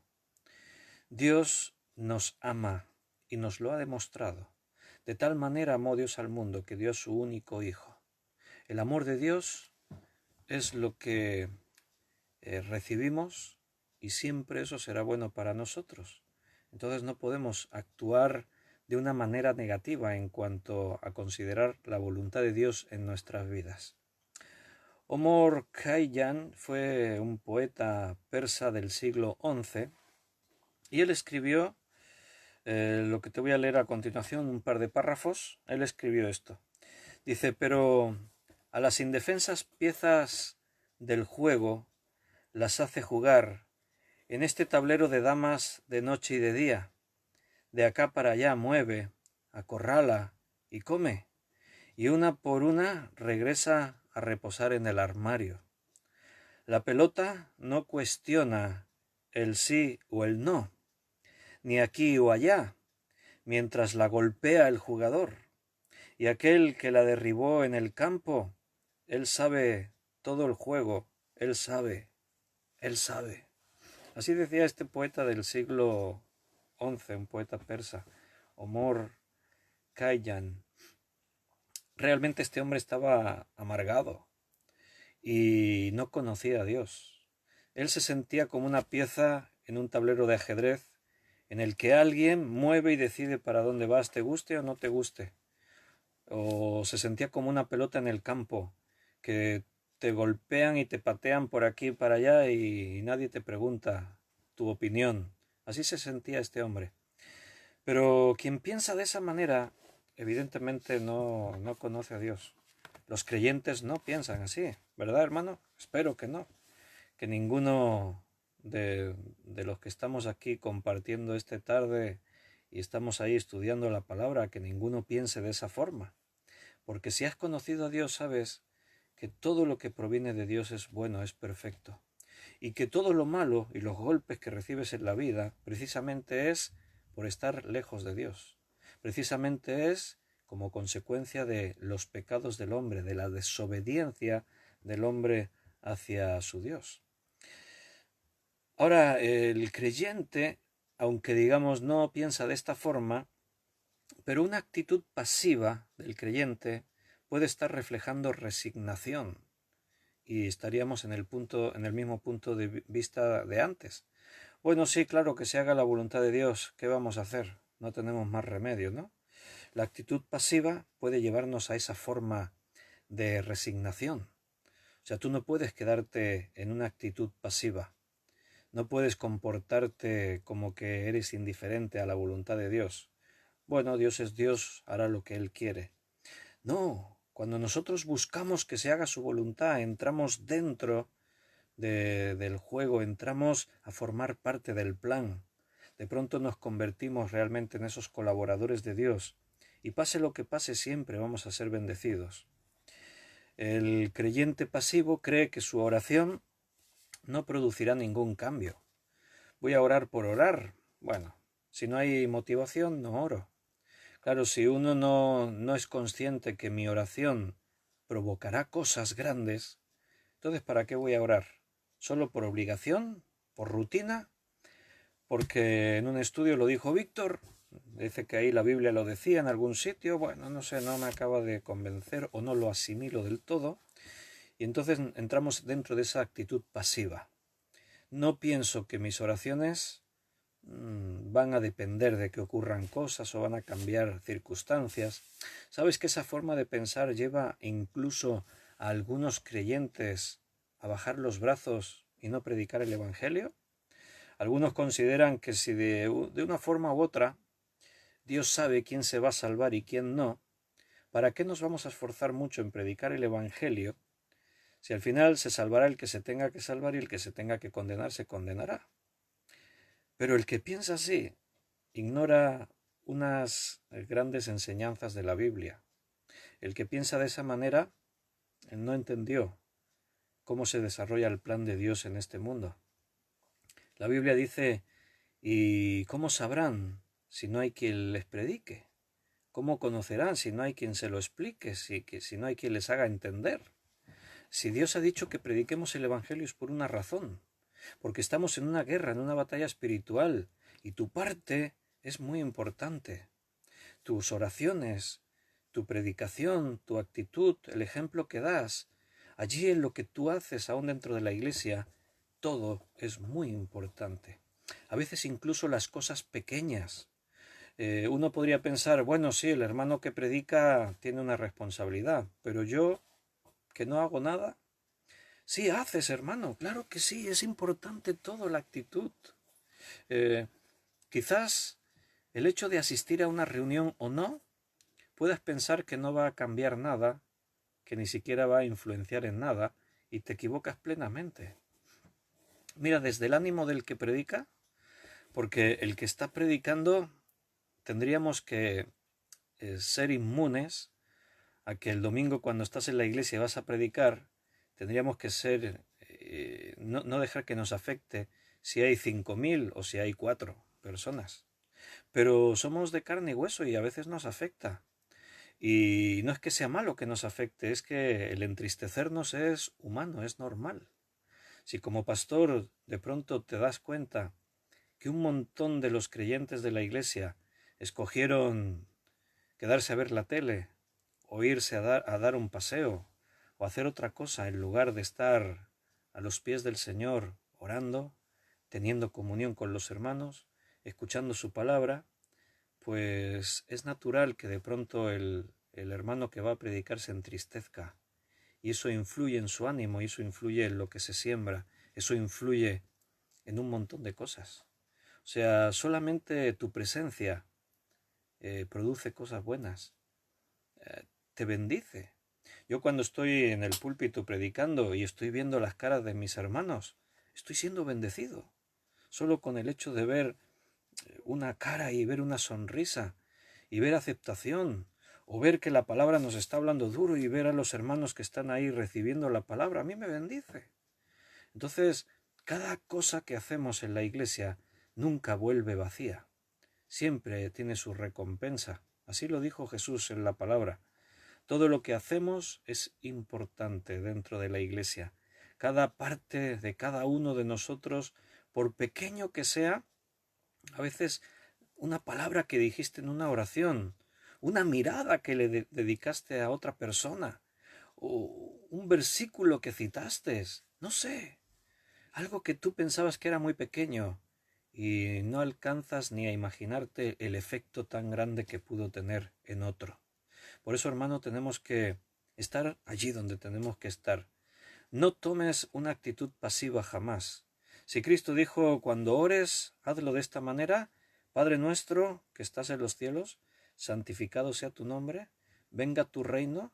Dios nos ama y nos lo ha demostrado. De tal manera amó Dios al mundo que dio su único Hijo. El amor de Dios es lo que recibimos y siempre eso será bueno para nosotros. Entonces no podemos actuar de una manera negativa en cuanto a considerar la voluntad de Dios en nuestras vidas. Omar Khayyam fue un poeta persa del siglo XI y él escribió lo que te voy a leer a continuación, un par de párrafos. Él escribió esto. Dice, pero a las indefensas piezas del juego las hace jugar en este tablero de damas de noche y de día. De acá para allá mueve, acorrala y come, y una por una regresa a reposar en el armario. La pelota no cuestiona el sí o el no, ni aquí o allá, mientras la golpea el jugador. Y aquel que la derribó en el campo, él sabe todo el juego, él sabe. Así decía este poeta del siglo XI, un poeta persa, Omar Khayyam. Realmente este hombre estaba amargado y no conocía a Dios. Él se sentía como una pieza en un tablero de ajedrez en el que alguien mueve y decide para dónde vas, te guste o no te guste. O se sentía como una pelota en el campo, que te golpean y te patean por aquí y para allá y nadie te pregunta tu opinión. Así se sentía este hombre. Pero quien piensa de esa manera, evidentemente no conoce a Dios. Los creyentes no piensan así, ¿verdad, hermano? Espero que no. Que ninguno de los que estamos aquí compartiendo esta tarde y estamos ahí estudiando la palabra, que ninguno piense de esa forma. Porque si has conocido a Dios, sabes que todo lo que proviene de Dios es bueno, es perfecto. Y que todo lo malo y los golpes que recibes en la vida precisamente es por estar lejos de Dios. Precisamente es como consecuencia de los pecados del hombre, de la desobediencia del hombre hacia su Dios. Ahora, el creyente, aunque digamos no piensa de esta forma, pero una actitud pasiva del creyente puede estar reflejando resignación y estaríamos en el mismo punto de vista de antes. Bueno, sí, claro, que se haga la voluntad de Dios. ¿Qué vamos a hacer? No tenemos más remedio, ¿no? La actitud pasiva puede llevarnos a esa forma de resignación. O sea, tú no puedes quedarte en una actitud pasiva. No puedes comportarte como que eres indiferente a la voluntad de Dios. Bueno, Dios es Dios, hará lo que Él quiere. No, cuando nosotros buscamos que se haga su voluntad, entramos dentro del juego, entramos a formar parte del plan. De pronto nos convertimos realmente en esos colaboradores de Dios. Y pase lo que pase, siempre vamos a ser bendecidos. El creyente pasivo cree que su oración no producirá ningún cambio. Voy a orar por orar. Bueno, si no hay motivación, no oro. Claro, si uno no es consciente que mi oración provocará cosas grandes, entonces ¿para qué voy a orar? ¿Solo por obligación? ¿Por rutina? Porque en un estudio lo dijo Víctor, dice que ahí la Biblia lo decía en algún sitio, bueno, no sé, no me acaba de convencer o no lo asimilo del todo, y entonces entramos dentro de esa actitud pasiva. No pienso que mis oraciones van a depender de que ocurran cosas o van a cambiar circunstancias. ¿Sabes que esa forma de pensar lleva incluso a algunos creyentes a bajar los brazos y no predicar el Evangelio? Algunos consideran que si de una forma u otra Dios sabe quién se va a salvar y quién no, ¿para qué nos vamos a esforzar mucho en predicar el Evangelio si al final se salvará el que se tenga que salvar y el que se tenga que condenar se condenará? Pero el que piensa así ignora unas grandes enseñanzas de la Biblia. El que piensa de esa manera no entendió cómo se desarrolla el plan de Dios en este mundo. La Biblia dice, ¿y cómo sabrán si no hay quien les predique? ¿Cómo conocerán si no hay quien se lo explique, si no hay quien les haga entender? Si Dios ha dicho que prediquemos el Evangelio es por una razón, porque estamos en una guerra, en una batalla espiritual, y tu parte es muy importante. Tus oraciones, tu predicación, tu actitud, el ejemplo que das, allí en lo que tú haces aún dentro de la iglesia, todo es muy importante. A veces incluso las cosas pequeñas. Uno podría pensar, bueno, sí, el hermano que predica tiene una responsabilidad, pero yo, que no hago nada. Sí, haces, hermano, claro que sí, es importante todo, la actitud. Eh, Quizás el hecho de asistir a una reunión o no, puedas pensar que no va a cambiar nada, que ni siquiera va a influenciar en nada, y te equivocas plenamente. Mira, desde el ánimo del que predica, porque el que está predicando tendríamos que ser inmunes a que el domingo cuando estás en la iglesia y vas a predicar, tendríamos que ser, no dejar que nos afecte si hay 5.000 o si hay 4 personas. Pero somos de carne y hueso y a veces nos afecta. Y no es que sea malo que nos afecte, es que el entristecernos es humano, es normal. Si como pastor de pronto te das cuenta que un montón de los creyentes de la iglesia escogieron quedarse a ver la tele, o irse a dar un paseo, o hacer otra cosa en lugar de estar a los pies del Señor orando, teniendo comunión con los hermanos, escuchando su palabra, pues es natural que de pronto el hermano que va a predicar se entristezca. Y eso influye en su ánimo, y eso influye en lo que se siembra, eso influye en un montón de cosas. O sea, solamente tu presencia produce cosas buenas, te bendice. Yo cuando estoy en el púlpito predicando y estoy viendo las caras de mis hermanos, estoy siendo bendecido. Solo con el hecho de ver una cara y ver una sonrisa y ver aceptación, o ver que la palabra nos está hablando duro y ver a los hermanos que están ahí recibiendo la palabra, a mí me bendice. Entonces, cada cosa que hacemos en la iglesia nunca vuelve vacía, siempre tiene su recompensa. Así lo dijo Jesús en la palabra. Todo lo que hacemos es importante dentro de la iglesia. Cada parte de cada uno de nosotros, por pequeño que sea, a veces una palabra que dijiste en una oración, una mirada que le dedicaste a otra persona, o un versículo que citaste, no sé, algo que tú pensabas que era muy pequeño y no alcanzas ni a imaginarte el efecto tan grande que pudo tener en otro. Por eso, hermano, tenemos que estar allí donde tenemos que estar. No tomes una actitud pasiva jamás. Si Cristo dijo, cuando ores, hazlo de esta manera: Padre nuestro que estás en los cielos, santificado sea tu nombre, venga tu reino,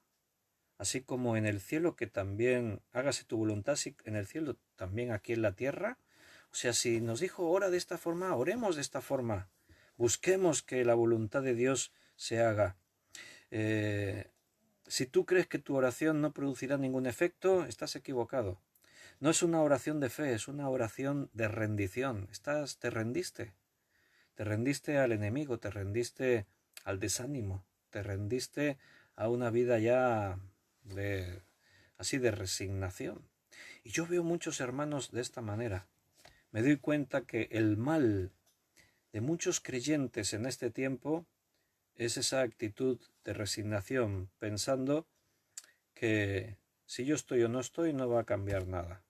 así como en el cielo, que también hágase tu voluntad, así en el cielo, también aquí en la tierra. O sea, si nos dijo, ora de esta forma, oremos de esta forma. Busquemos que la voluntad de Dios se haga. Si tú crees que tu oración no producirá ningún efecto, estás equivocado. No es una oración de fe, es una oración de rendición. Te rendiste al enemigo, te rendiste al desánimo, te rendiste a una vida ya así de resignación. Y yo veo muchos hermanos de esta manera. Me doy cuenta que el mal de muchos creyentes en este tiempo es esa actitud de resignación, pensando que si yo estoy o no estoy no va a cambiar nada.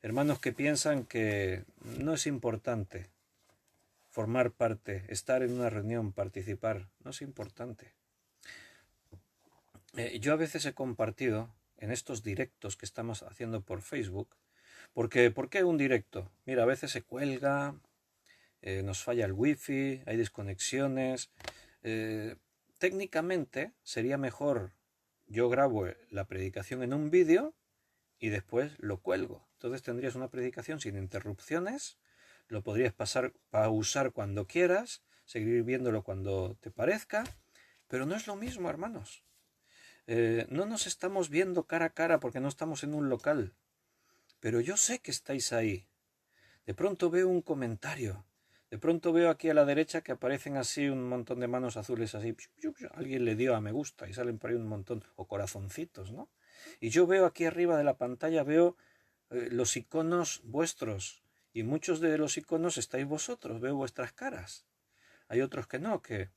Hermanos que piensan que no es importante formar parte, estar en una reunión, participar, no es importante. Yo a veces he compartido en estos directos que estamos haciendo por Facebook, porque ¿por qué un directo? Mira, a veces se cuelga, nos falla el wifi, hay desconexiones. Técnicamente sería mejor, yo grabo la predicación en un vídeo y después lo cuelgo. Entonces tendrías una predicación sin interrupciones, lo podrías pausar cuando quieras, seguir viéndolo cuando te parezca, pero no es lo mismo, hermanos. No nos estamos viendo cara a cara porque no estamos en un local, pero yo sé que estáis ahí. De pronto veo un comentario, de pronto veo aquí a la derecha que aparecen así un montón de manos azules así, alguien le dio a me gusta y salen por ahí un montón, o corazoncitos, ¿no? Y yo veo aquí arriba de la pantalla, veo los iconos vuestros, y muchos de los iconos estáis vosotros, veo vuestras caras. Hay otros que no, que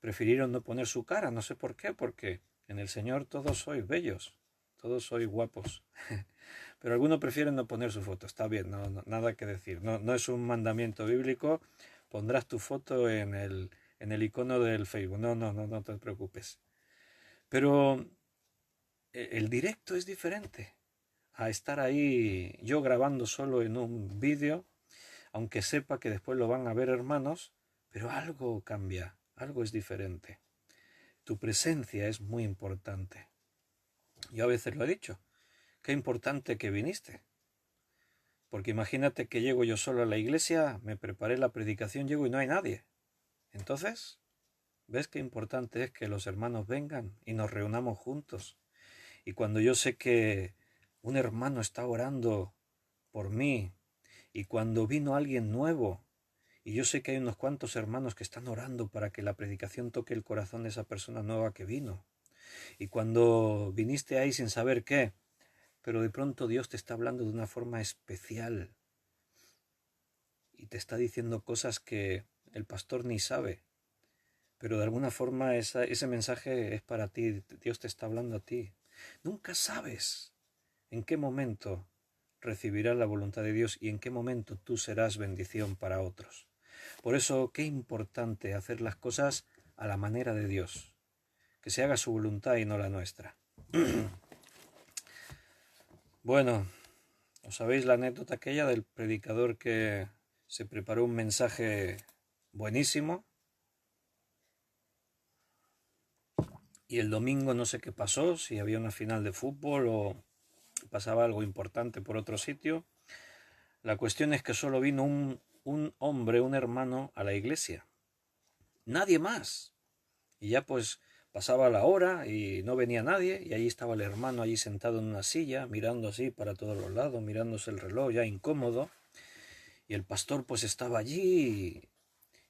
prefirieron no poner su cara, no sé por qué, porque en el Señor todos sois bellos, todos sois guapos. Pero algunos prefieren no poner su foto, está bien, nada que decir, no es un mandamiento bíblico, pondrás tu foto en el icono del Facebook, no te preocupes. Pero el directo es diferente a estar ahí yo grabando solo en un vídeo, aunque sepa que después lo van a ver hermanos, pero algo cambia, algo es diferente. Tu presencia es muy importante. Yo a veces lo he dicho, qué importante que viniste. Porque imagínate que llego yo solo a la iglesia, me preparé la predicación, llego y no hay nadie. Entonces, ¿ves qué importante es que los hermanos vengan y nos reunamos juntos? Y cuando yo sé que un hermano está orando por mí, y cuando vino alguien nuevo, y yo sé que hay unos cuantos hermanos que están orando para que la predicación toque el corazón de esa persona nueva que vino, y cuando viniste ahí sin saber qué, pero de pronto Dios te está hablando de una forma especial y te está diciendo cosas que el pastor ni sabe, pero de alguna forma ese mensaje es para ti, Dios te está hablando a ti. Nunca sabes en qué momento recibirás la voluntad de Dios y en qué momento tú serás bendición para otros. Por eso, qué importante hacer las cosas a la manera de Dios, que se haga su voluntad y no la nuestra. Bueno, ¿os sabéis la anécdota aquella del predicador que se preparó un mensaje buenísimo y el domingo no sé qué pasó, si había una final de fútbol o pasaba algo importante por otro sitio? La cuestión es que solo vino un hombre, un hermano, a la iglesia. Nadie más. Y ya pues pasaba la hora y no venía nadie, y allí estaba el hermano allí sentado en una silla, mirando así para todos los lados, mirándose el reloj, ya incómodo, y el pastor pues estaba allí,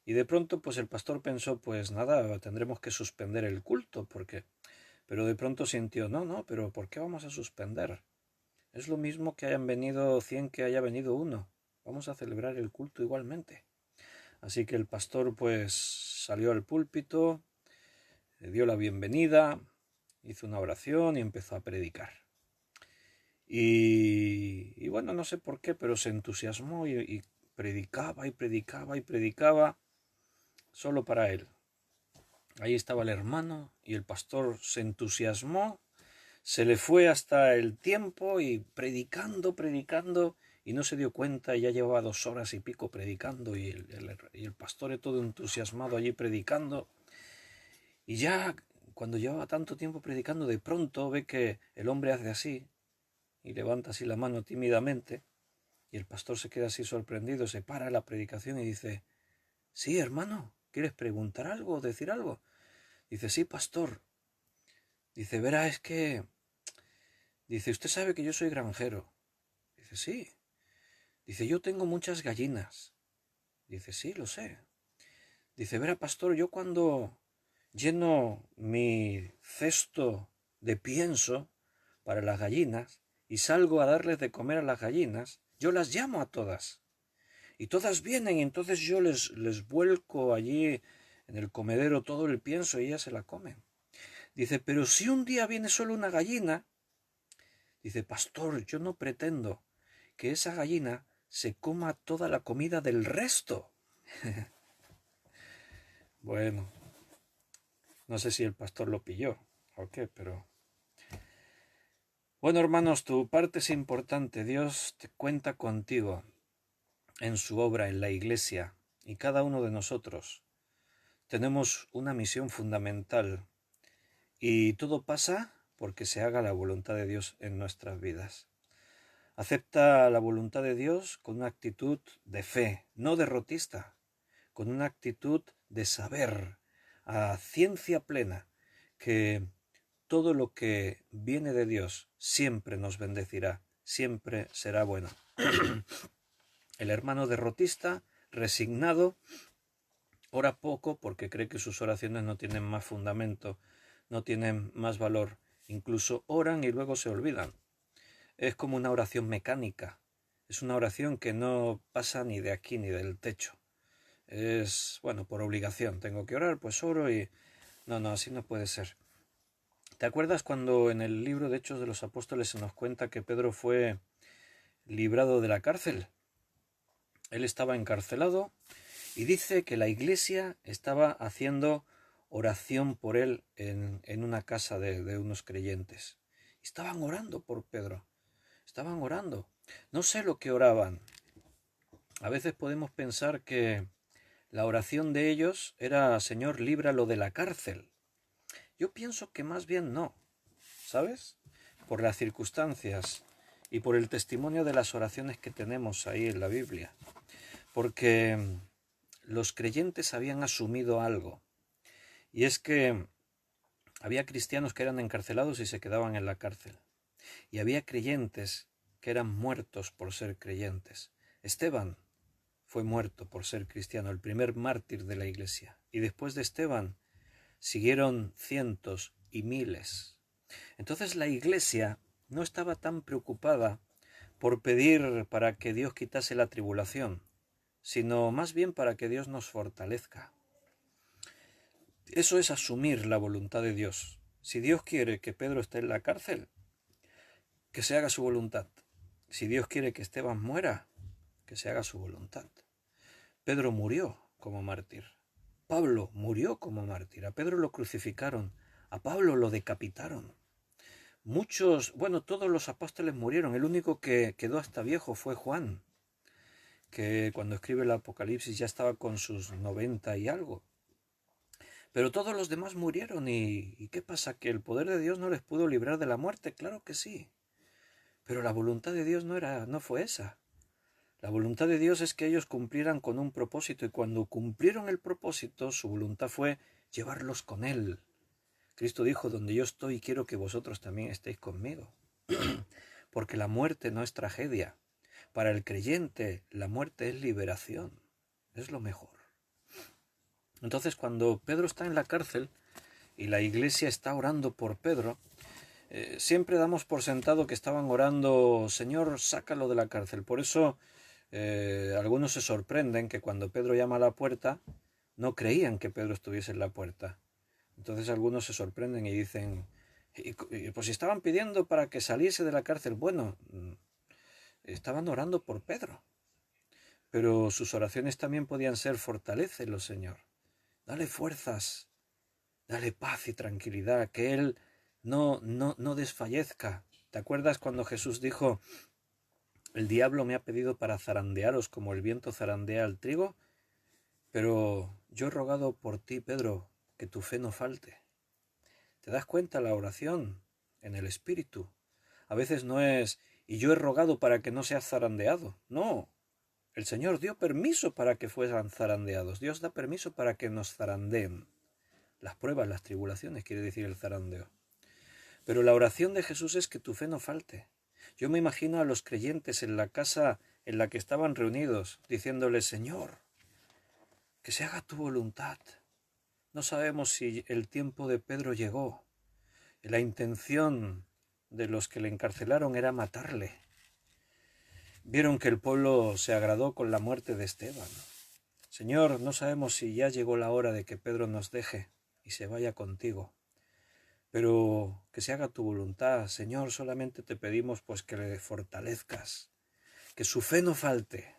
y de pronto pues el pastor pensó, pues nada, tendremos que suspender el culto, porque... Pero de pronto sintió, no, pero ¿por qué vamos a suspender? Es lo mismo que hayan venido 100 que haya venido uno. Vamos a celebrar el culto igualmente. Así que el pastor pues salió al púlpito, le dio la bienvenida, hizo una oración y empezó a predicar. Y bueno, no sé por qué, pero se entusiasmó y predicaba y predicaba y predicaba solo para él. Ahí estaba el hermano y el pastor se entusiasmó, se le fue hasta el tiempo y predicando, predicando, y no se dio cuenta, y ya llevaba 2 horas y pico predicando y el pastor todo entusiasmado allí predicando. Y ya cuando llevaba tanto tiempo predicando, de pronto ve que el hombre hace así y levanta así la mano tímidamente, y el pastor se queda así sorprendido, se para la predicación y dice: sí, hermano, ¿quieres preguntar algo o decir algo? Dice: sí, pastor. Dice: verá, es que... Dice: usted sabe que yo soy granjero. Dice: sí. Dice: yo tengo muchas gallinas. Dice: sí, lo sé. Dice: verá, pastor, yo cuando lleno mi cesto de pienso para las gallinas y salgo a darles de comer a las gallinas, yo las llamo a todas. Y todas vienen, y entonces yo les vuelco allí en el comedero todo el pienso y ellas se la comen. Dice: pero si un día viene solo una gallina, dice: pastor, yo no pretendo que esa gallina se coma toda la comida del resto. Bueno, no sé si el pastor lo pilló o qué, pero... Bueno, hermanos, tu parte es importante. Dios te cuenta contigo en su obra, en la iglesia, y cada uno de nosotros tenemos una misión fundamental, y todo pasa porque se haga la voluntad de Dios en nuestras vidas. Acepta la voluntad de Dios con una actitud de fe, no derrotista, con una actitud de saber a ciencia plena que todo lo que viene de Dios siempre nos bendecirá, siempre será bueno. El hermano derrotista, resignado, ora poco porque cree que sus oraciones no tienen más fundamento, no tienen más valor. Incluso oran y luego se olvidan. Es como una oración mecánica. Es una oración que no pasa ni de aquí ni del techo. Es, bueno, por obligación. Tengo que orar, pues oro y... No, así no puede ser. ¿Te acuerdas cuando en el libro de Hechos de los Apóstoles se nos cuenta que Pedro fue librado de la cárcel? Él estaba encarcelado y dice que la iglesia estaba haciendo oración por él en una casa de unos creyentes. Estaban orando por Pedro. Estaban orando. No sé lo que oraban. A veces podemos pensar que la oración de ellos era: Señor, líbralo de la cárcel. Yo pienso que más bien no, ¿sabes? Por las circunstancias y por el testimonio de las oraciones que tenemos ahí en la Biblia. Porque los creyentes habían asumido algo, y es que había cristianos que eran encarcelados y se quedaban en la cárcel, y había creyentes que eran muertos por ser creyentes. Esteban fue muerto por ser cristiano, el primer mártir de la iglesia, y después de Esteban siguieron cientos y miles. Entonces la iglesia no estaba tan preocupada por pedir para que Dios quitase la tribulación, sino más bien para que Dios nos fortalezca. Eso es asumir la voluntad de Dios. Si Dios quiere que Pedro esté en la cárcel, que se haga su voluntad. Si Dios quiere que Esteban muera, que se haga su voluntad. Pedro murió como mártir. Pablo murió como mártir. A Pedro lo crucificaron. A Pablo lo decapitaron. Todos los apóstoles murieron. El único que quedó hasta viejo fue Juan, que cuando escribe el Apocalipsis ya estaba con sus 90 y algo. Pero todos los demás murieron. ¿Y qué pasa? ¿Que el poder de Dios no les pudo librar de la muerte? Claro que sí. Pero la voluntad de Dios no fue esa. La voluntad de Dios es que ellos cumplieran con un propósito, y cuando cumplieron el propósito, su voluntad fue llevarlos con Él. Cristo dijo: donde yo estoy, quiero que vosotros también estéis conmigo. Porque la muerte no es tragedia. Para el creyente, la muerte es liberación. Es lo mejor. Entonces, cuando Pedro está en la cárcel y la iglesia está orando por Pedro, siempre damos por sentado que estaban orando: Señor, sácalo de la cárcel. Por eso algunos se sorprenden que cuando Pedro llama a la puerta, no creían que Pedro estuviese en la puerta. Entonces algunos se sorprenden y dicen, pues si estaban pidiendo para que saliese de la cárcel, bueno, estaban orando por Pedro, pero sus oraciones también podían ser fortalécelo, Señor, dale fuerzas, dale paz y tranquilidad, que él no desfallezca. ¿Te acuerdas cuando Jesús dijo, el diablo me ha pedido para zarandearos como el viento zarandea el trigo? Pero yo he rogado por ti, Pedro, que tu fe no falte. ¿Te das cuenta? La oración en el Espíritu a veces no es, y yo he rogado para que no seas zarandeado. No, el Señor dio permiso para que fueran zarandeados. Dios da permiso para que nos zarandeen. Las pruebas, las tribulaciones, quiere decir el zarandeo. Pero la oración de Jesús es que tu fe no falte. Yo me imagino a los creyentes en la casa en la que estaban reunidos, diciéndole, Señor, que se haga tu voluntad. No sabemos si el tiempo de Pedro llegó. La intención de los que le encarcelaron era matarle. Vieron que el pueblo se agradó con la muerte de Esteban. Señor, no sabemos si ya llegó la hora de que Pedro nos deje y se vaya contigo. Pero que se haga tu voluntad, Señor, solamente te pedimos pues que le fortalezcas, que su fe no falte,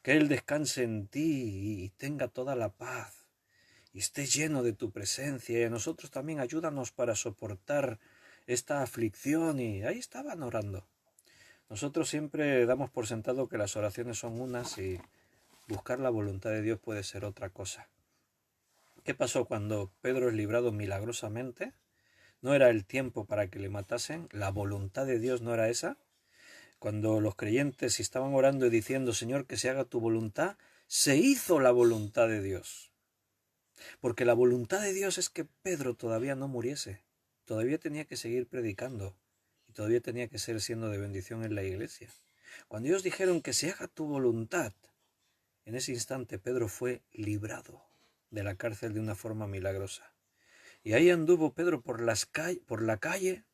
que él descanse en ti y tenga toda la paz y esté lleno de tu presencia, y a nosotros también ayúdanos para soportar esta aflicción. Y ahí estaban orando. Nosotros siempre damos por sentado que las oraciones son unas y buscar la voluntad de Dios puede ser otra cosa. ¿Qué pasó cuando Pedro es librado milagrosamente? ¿No era el tiempo para que le matasen? ¿La voluntad de Dios no era esa? Cuando los creyentes estaban orando y diciendo, Señor, que se haga tu voluntad, se hizo la voluntad de Dios. Porque la voluntad de Dios es que Pedro todavía no muriese. Todavía tenía que seguir predicando. Y todavía tenía que ser siendo de bendición en la iglesia. Cuando ellos dijeron que se haga tu voluntad, en ese instante Pedro fue librado de la cárcel de una forma milagrosa. Y ahí anduvo Pedro por la calle.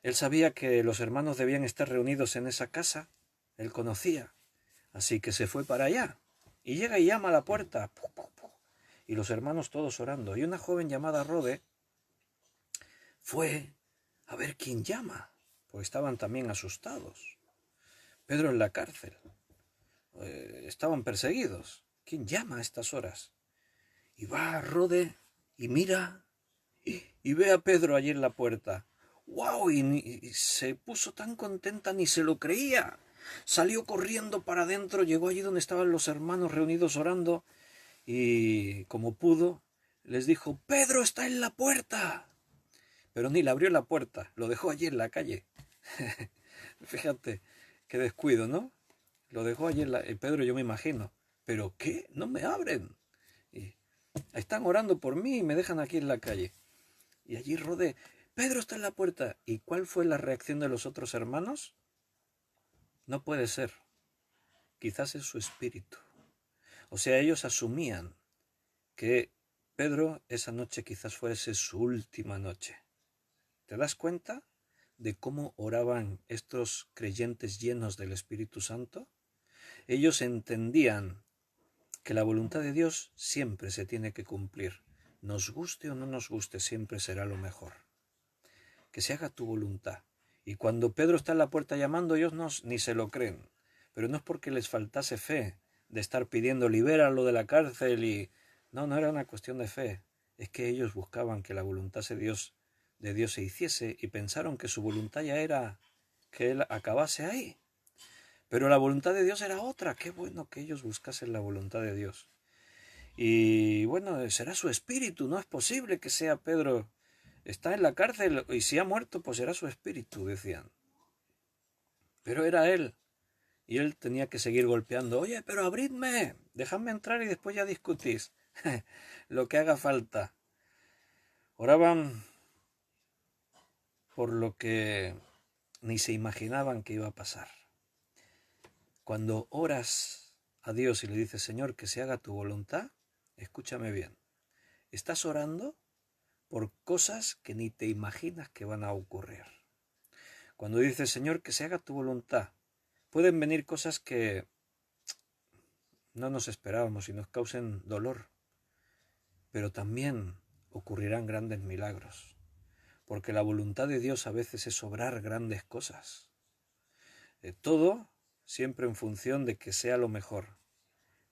Él sabía que los hermanos debían estar reunidos en esa casa. Él conocía. Así que se fue para allá. Y llega y llama a la puerta. Y los hermanos todos orando. Y una joven llamada Rode fue a ver quién llama, porque estaban también asustados. Pedro en la cárcel. Estaban perseguidos. ¿Quién llama a estas horas? Y va a Rode y mira y ve a Pedro allí en la puerta. ¡Wow! Y se puso tan contenta, ni se lo creía. Salió corriendo para adentro, llegó allí donde estaban los hermanos reunidos orando y, como pudo, les dijo, Pedro está en la puerta. Pero ni le abrió la puerta, lo dejó allí en la calle. Fíjate, qué descuido, ¿no? Lo dejó allí Pedro, yo me imagino. ¿Pero qué? No me abren. Y están orando por mí y me dejan aquí en la calle. Y allí Rode, Pedro está en la puerta. ¿Y cuál fue la reacción de los otros hermanos? No puede ser. Quizás es su espíritu. O sea, ellos asumían que Pedro esa noche quizás fuese su última noche. ¿Te das cuenta de cómo oraban estos creyentes llenos del Espíritu Santo? Ellos entendían que la voluntad de Dios siempre se tiene que cumplir. Nos guste o no nos guste, siempre será lo mejor. Que se haga tu voluntad. Y cuando Pedro está en la puerta llamando, ellos ni se lo creen. Pero no es porque les faltase fe de estar pidiendo libéralo de la cárcel y... No era una cuestión de fe. Es que ellos buscaban que la voluntad de Dios se hiciese y pensaron que su voluntad ya era que él acabase ahí. Pero la voluntad de Dios era otra. Qué bueno que ellos buscasen la voluntad de Dios. Y bueno, será su espíritu. No es posible que sea Pedro. Está en la cárcel y si ha muerto, pues será su espíritu, decían. Pero era él. Y él tenía que seguir golpeando. Oye, pero abridme. Dejadme entrar y después ya discutís. Lo que haga falta. Oraban por lo que ni se imaginaban que iba a pasar. Cuando oras a Dios y le dices, Señor, que se haga tu voluntad, escúchame bien, estás orando por cosas que ni te imaginas que van a ocurrir. Cuando dices, Señor, que se haga tu voluntad, pueden venir cosas que no nos esperábamos y nos causen dolor, pero también ocurrirán grandes milagros, porque la voluntad de Dios a veces es obrar grandes cosas. Todo siempre en función de que sea lo mejor.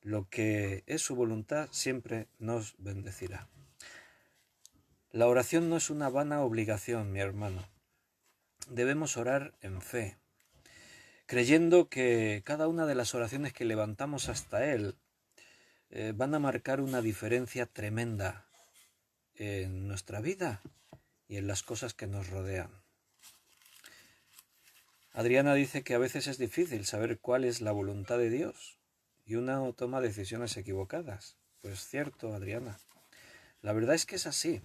Lo que es su voluntad siempre nos bendecirá. La oración no es una vana obligación, mi hermano. Debemos orar en fe, creyendo que cada una de las oraciones que levantamos hasta Él van a marcar una diferencia tremenda en nuestra vida y en las cosas que nos rodean. Adriana dice que a veces es difícil saber cuál es la voluntad de Dios y uno toma decisiones equivocadas. Pues cierto, Adriana. La verdad es que es así.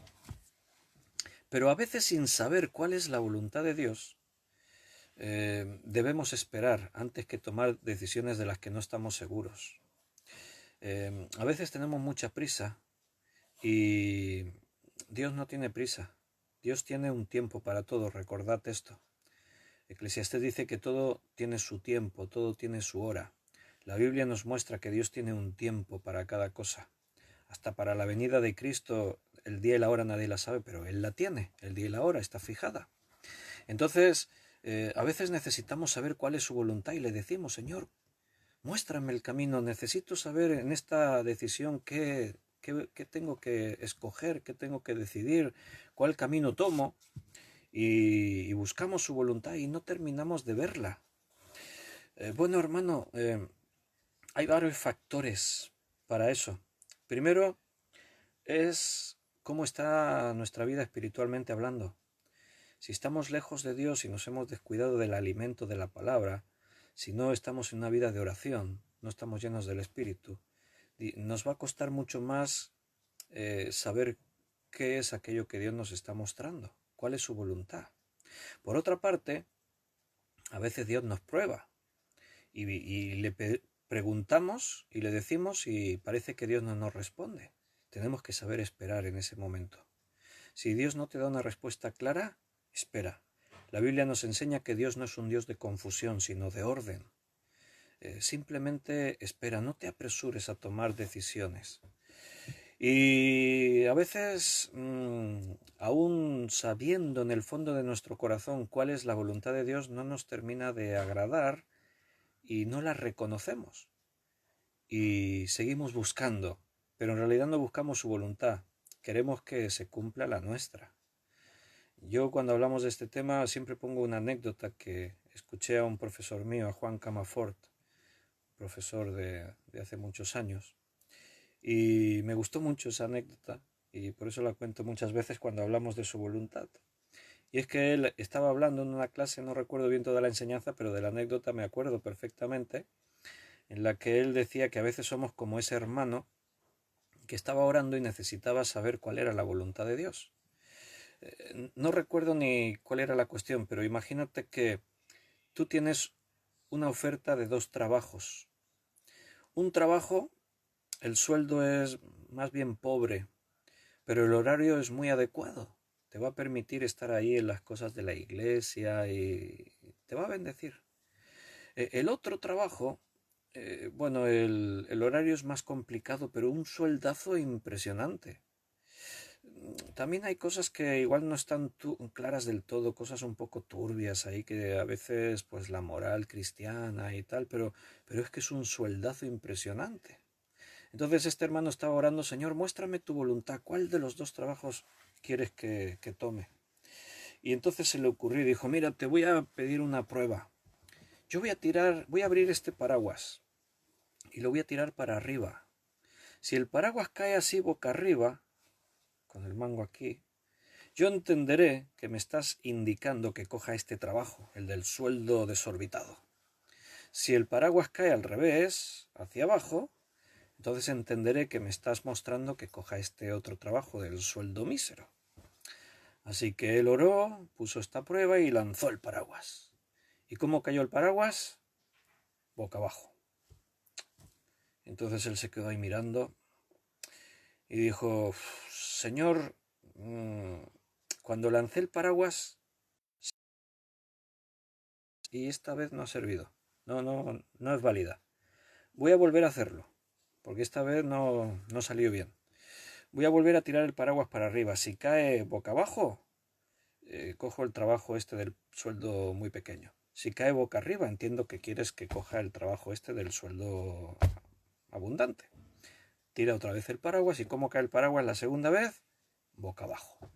Pero a veces sin saber cuál es la voluntad de Dios, debemos esperar antes que tomar decisiones de las que no estamos seguros. A veces tenemos mucha prisa y Dios no tiene prisa. Dios tiene un tiempo para todo, recordad esto. Eclesiastés dice que todo tiene su tiempo, todo tiene su hora. La Biblia nos muestra que Dios tiene un tiempo para cada cosa. Hasta para la venida de Cristo, el día y la hora nadie la sabe, pero Él la tiene, el día y la hora está fijada. Entonces, a veces necesitamos saber cuál es su voluntad y le decimos, Señor, muéstrame el camino, necesito saber en esta decisión qué tengo que escoger, qué tengo que decidir, cuál camino tomo. Y buscamos su voluntad y no terminamos de verla. Bueno, hermano, hay varios factores para eso. Primero es cómo está nuestra vida espiritualmente hablando. Si estamos lejos de Dios y nos hemos descuidado del alimento de la palabra, si no estamos en una vida de oración, no estamos llenos del Espíritu, nos va a costar mucho más saber qué es aquello que Dios nos está mostrando, cuál es su voluntad. Por otra parte, a veces Dios nos prueba y le preguntamos y le decimos y parece que Dios no nos responde. Tenemos que saber esperar en ese momento. Si Dios no te da una respuesta clara, espera. La Biblia nos enseña que Dios no es un Dios de confusión, sino de orden. Simplemente espera, no te apresures a tomar decisiones. Y a veces, aún sabiendo en el fondo de nuestro corazón cuál es la voluntad de Dios, no nos termina de agradar y no la reconocemos. Y seguimos buscando, pero en realidad no buscamos su voluntad. Queremos que se cumpla la nuestra. Yo cuando hablamos de este tema siempre pongo una anécdota que escuché a un profesor mío, a Juan Camafort, profesor de hace muchos años. Y me gustó mucho esa anécdota y por eso la cuento muchas veces cuando hablamos de su voluntad. Y es que él estaba hablando en una clase, no recuerdo bien toda la enseñanza, pero de la anécdota me acuerdo perfectamente, en la que él decía que a veces somos como ese hermano que estaba orando y necesitaba saber cuál era la voluntad de Dios. No recuerdo ni cuál era la cuestión, pero imagínate que tú tienes una oferta de 2 trabajos. Un trabajo, el sueldo es más bien pobre, pero el horario es muy adecuado. Te va a permitir estar ahí en las cosas de la iglesia y te va a bendecir. El otro trabajo, bueno, el horario es más complicado, pero un sueldazo impresionante. También hay cosas que igual no están claras del todo, cosas un poco turbias ahí que a veces pues la moral cristiana y tal, pero es que es un sueldazo impresionante. Entonces este hermano estaba orando, Señor, muéstrame tu voluntad, ¿cuál de los 2 trabajos quieres que tome? Y entonces se le ocurrió y dijo, mira, te voy a pedir una prueba. Yo voy a abrir este paraguas y lo voy a tirar para arriba. Si el paraguas cae así boca arriba, con el mango aquí, yo entenderé que me estás indicando que coja este trabajo, el del sueldo desorbitado. Si el paraguas cae al revés, hacia abajo, entonces entenderé que me estás mostrando que coja este otro trabajo del sueldo mísero. Así que él oró, puso esta prueba y lanzó el paraguas. ¿Y cómo cayó el paraguas? Boca abajo. Entonces él se quedó ahí mirando y dijo, Señor, cuando lancé el paraguas y esta vez no ha servido. No es válida. Voy a volver a hacerlo, porque esta vez no salió bien. Voy a volver a tirar el paraguas para arriba. Si cae boca abajo, cojo el trabajo este del sueldo muy pequeño. Si cae boca arriba, entiendo que quieres que coja el trabajo este del sueldo abundante. Tira otra vez el paraguas y ¿cómo cae el paraguas la segunda vez? Boca abajo.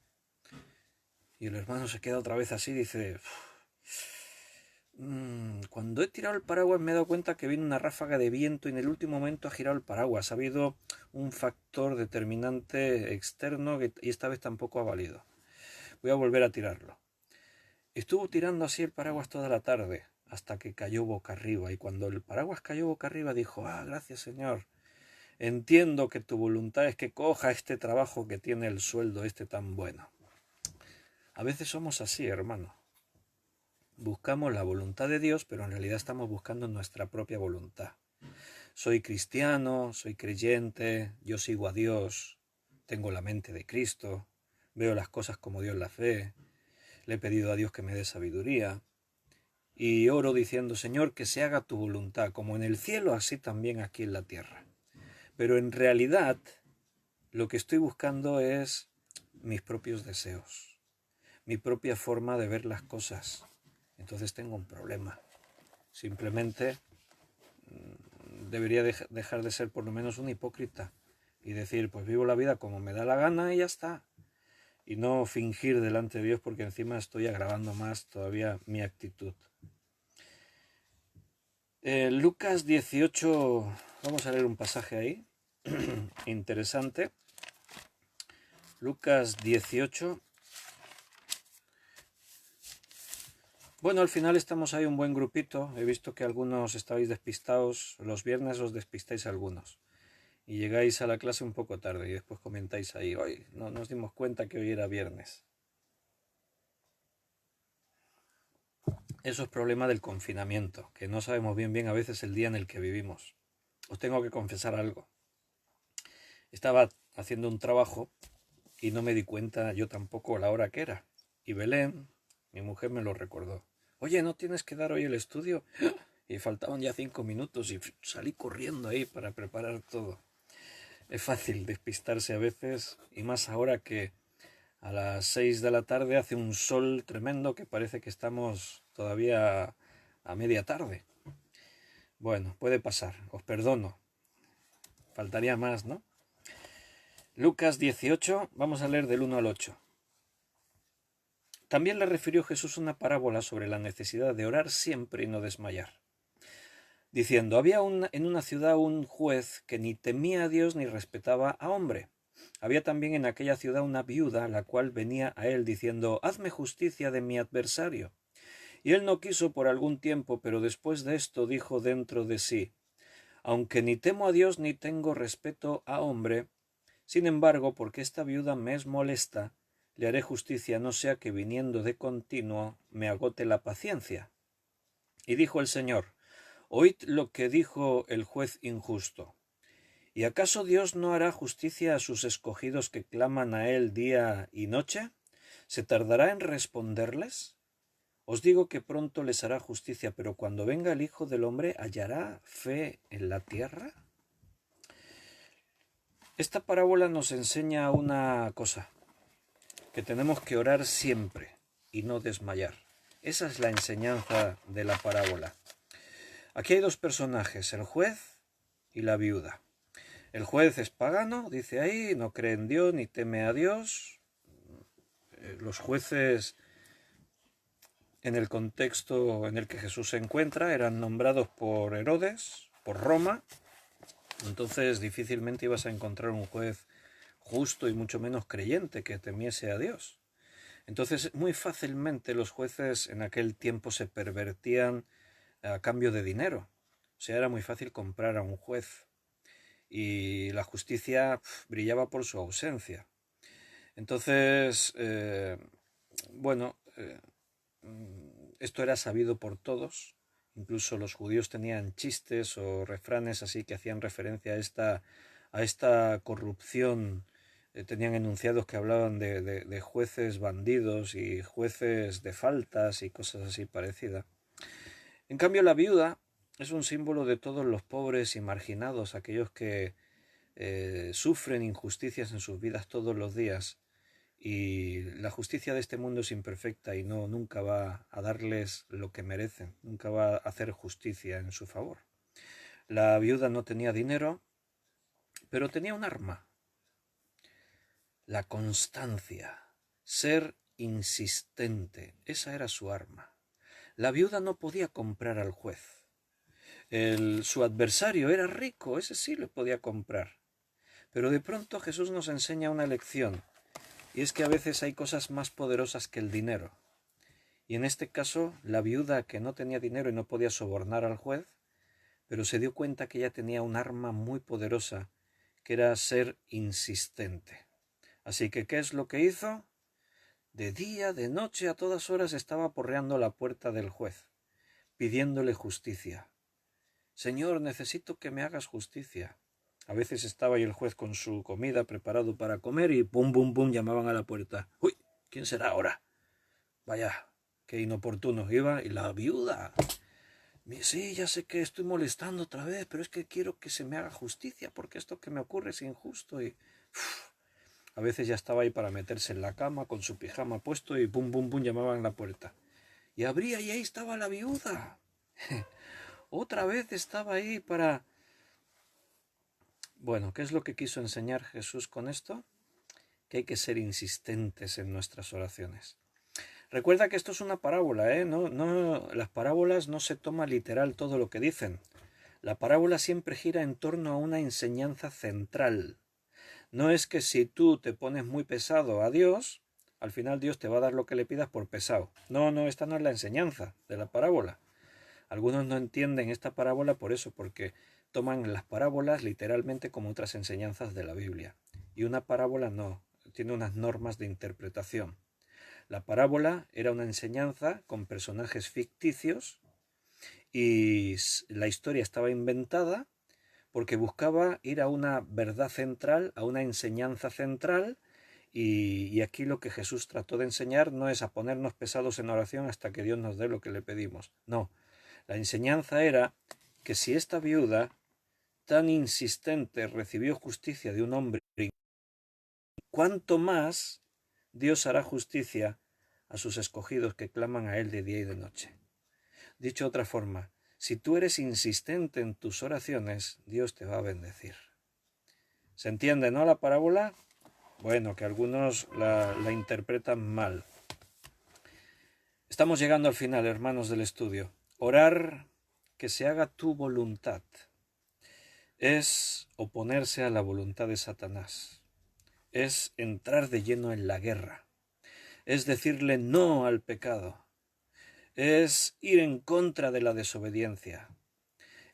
Y el hermano se queda otra vez así y dice... Cuando he tirado el paraguas me he dado cuenta que viene una ráfaga de viento y en el último momento ha girado el paraguas. Ha habido un factor determinante externo y esta vez tampoco ha valido. Voy a volver a tirarlo. Estuvo tirando así el paraguas toda la tarde hasta que cayó boca arriba, y cuando el paraguas cayó boca arriba dijo: gracias, Señor. Entiendo que tu voluntad es que coja este trabajo que tiene el sueldo este tan bueno. A veces somos así, hermano. Buscamos la voluntad de Dios, pero en realidad estamos buscando nuestra propia voluntad. Soy cristiano, soy creyente, yo sigo a Dios, tengo la mente de Cristo, veo las cosas como Dios las ve, le he pedido a Dios que me dé sabiduría y oro diciendo: Señor, que se haga tu voluntad, como en el cielo, así también aquí en la tierra. Pero en realidad lo que estoy buscando es mis propios deseos, mi propia forma de ver las cosas. Entonces tengo un problema. Simplemente debería dejar de ser por lo menos un hipócrita y decir: pues vivo la vida como me da la gana y ya está. Y no fingir delante de Dios, porque encima estoy agravando más todavía mi actitud. Lucas 18, vamos a leer un pasaje ahí, interesante. Lucas 18. Bueno, al final estamos ahí un buen grupito. He visto que algunos estáis despistados. Los viernes os despistáis algunos. Y llegáis a la clase un poco tarde y después comentáis ahí: hoy no nos dimos cuenta que hoy era viernes. Eso es problema del confinamiento, que no sabemos bien a veces el día en el que vivimos. Os tengo que confesar algo. Estaba haciendo un trabajo y no me di cuenta yo tampoco la hora que era. Y Belén, mi mujer, me lo recordó. Oye, ¿no tienes que dar hoy el estudio? Y faltaban ya 5 minutos y salí corriendo ahí para preparar todo. Es fácil despistarse a veces, y más ahora que a las 6 de la tarde hace un sol tremendo que parece que estamos todavía a media tarde. Bueno, puede pasar, os perdono. Faltaría más, ¿no? Lucas 18, vamos a leer del 1 al 8. También le refirió Jesús una parábola sobre la necesidad de orar siempre y no desmayar, diciendo: había en una ciudad un juez que ni temía a Dios ni respetaba a hombre. Había también en aquella ciudad una viuda, la cual venía a él diciendo: hazme justicia de mi adversario. Y él no quiso por algún tiempo, pero después de esto dijo dentro de sí: aunque ni temo a Dios ni tengo respeto a hombre, sin embargo, porque esta viuda me es molesta, le haré justicia, no sea que viniendo de continuo me agote la paciencia. Y dijo el Señor: oíd lo que dijo el juez injusto. ¿Y acaso Dios no hará justicia a sus escogidos que claman a él día y noche? ¿Se tardará en responderles? Os digo que pronto les hará justicia, pero cuando venga el Hijo del Hombre, ¿hallará fe en la tierra? Esta parábola nos enseña una cosa: que tenemos que orar siempre y no desmayar. Esa es la enseñanza de la parábola. Aquí hay dos personajes, el juez y la viuda. El juez es pagano, dice ahí, no cree en Dios ni teme a Dios. Los jueces, en el contexto en el que Jesús se encuentra, eran nombrados por Herodes, por Roma. Entonces difícilmente ibas a encontrar un juez justo y mucho menos creyente que temiese a Dios. Entonces muy fácilmente los jueces en aquel tiempo se pervertían a cambio de dinero. O sea, era muy fácil comprar a un juez y la justicia brillaba por su ausencia. Entonces, esto era sabido por todos. Incluso los judíos tenían chistes o refranes así que hacían referencia a esta corrupción. Tenían enunciados que hablaban de jueces bandidos y jueces de faltas y cosas así parecidas. En cambio, la viuda es un símbolo de todos los pobres y marginados, aquellos que sufren injusticias en sus vidas todos los días, y la justicia de este mundo es imperfecta y nunca va a darles lo que merecen, nunca va a hacer justicia en su favor. La viuda no tenía dinero, pero tenía un arma: la constancia, ser insistente. Esa era su arma. La viuda no podía comprar al juez. Su adversario era rico, ese sí lo podía comprar. Pero de pronto Jesús nos enseña una lección, y es que a veces hay cosas más poderosas que el dinero. Y en este caso, la viuda, que no tenía dinero y no podía sobornar al juez, pero se dio cuenta que ella tenía un arma muy poderosa, que era ser insistente. Así que, ¿qué es lo que hizo? De día, de noche, a todas horas estaba aporreando la puerta del juez, pidiéndole justicia. Señor, necesito que me hagas justicia. A veces estaba ahí el juez con su comida preparado para comer y pum, pum, pum, llamaban a la puerta. ¡Uy! ¿Quién será ahora? Vaya, qué inoportuno iba. Y la viuda: sí, ya sé que estoy molestando otra vez, pero es que quiero que se me haga justicia, porque esto que me ocurre es injusto. Y a veces ya estaba ahí para meterse en la cama con su pijama puesto y pum, pum, pum, llamaban a la puerta. Y abría y ahí estaba la viuda. Otra vez estaba ahí para... Bueno, ¿qué es lo que quiso enseñar Jesús con esto? Que hay que ser insistentes en nuestras oraciones. Recuerda que esto es una parábola, ¿eh? Las parábolas no se toma literal todo lo que dicen. La parábola siempre gira en torno a una enseñanza central. No es que si tú te pones muy pesado a Dios, al final Dios te va a dar lo que le pidas por pesado. No, esta no es la enseñanza de la parábola. Algunos no entienden esta parábola por eso, porque toman las parábolas literalmente como otras enseñanzas de la Biblia. Y una parábola no, tiene unas normas de interpretación. La parábola era una enseñanza con personajes ficticios y la historia estaba inventada porque buscaba ir a una verdad central, a una enseñanza central, y aquí lo que Jesús trató de enseñar no es a ponernos pesados en oración hasta que Dios nos dé lo que le pedimos. No, la enseñanza era que si esta viuda tan insistente recibió justicia de un hombre, ¿cuánto más Dios hará justicia a sus escogidos que claman a Él de día y de noche? Dicho de otra forma, si tú eres insistente en tus oraciones, Dios te va a bendecir. ¿Se entiende, no, la parábola? Bueno, que algunos la interpretan mal. Estamos llegando al final, hermanos del estudio. Orar que se haga tu voluntad es oponerse a la voluntad de Satanás. Es entrar de lleno en la guerra. Es decirle no al pecado. Es ir en contra de la desobediencia.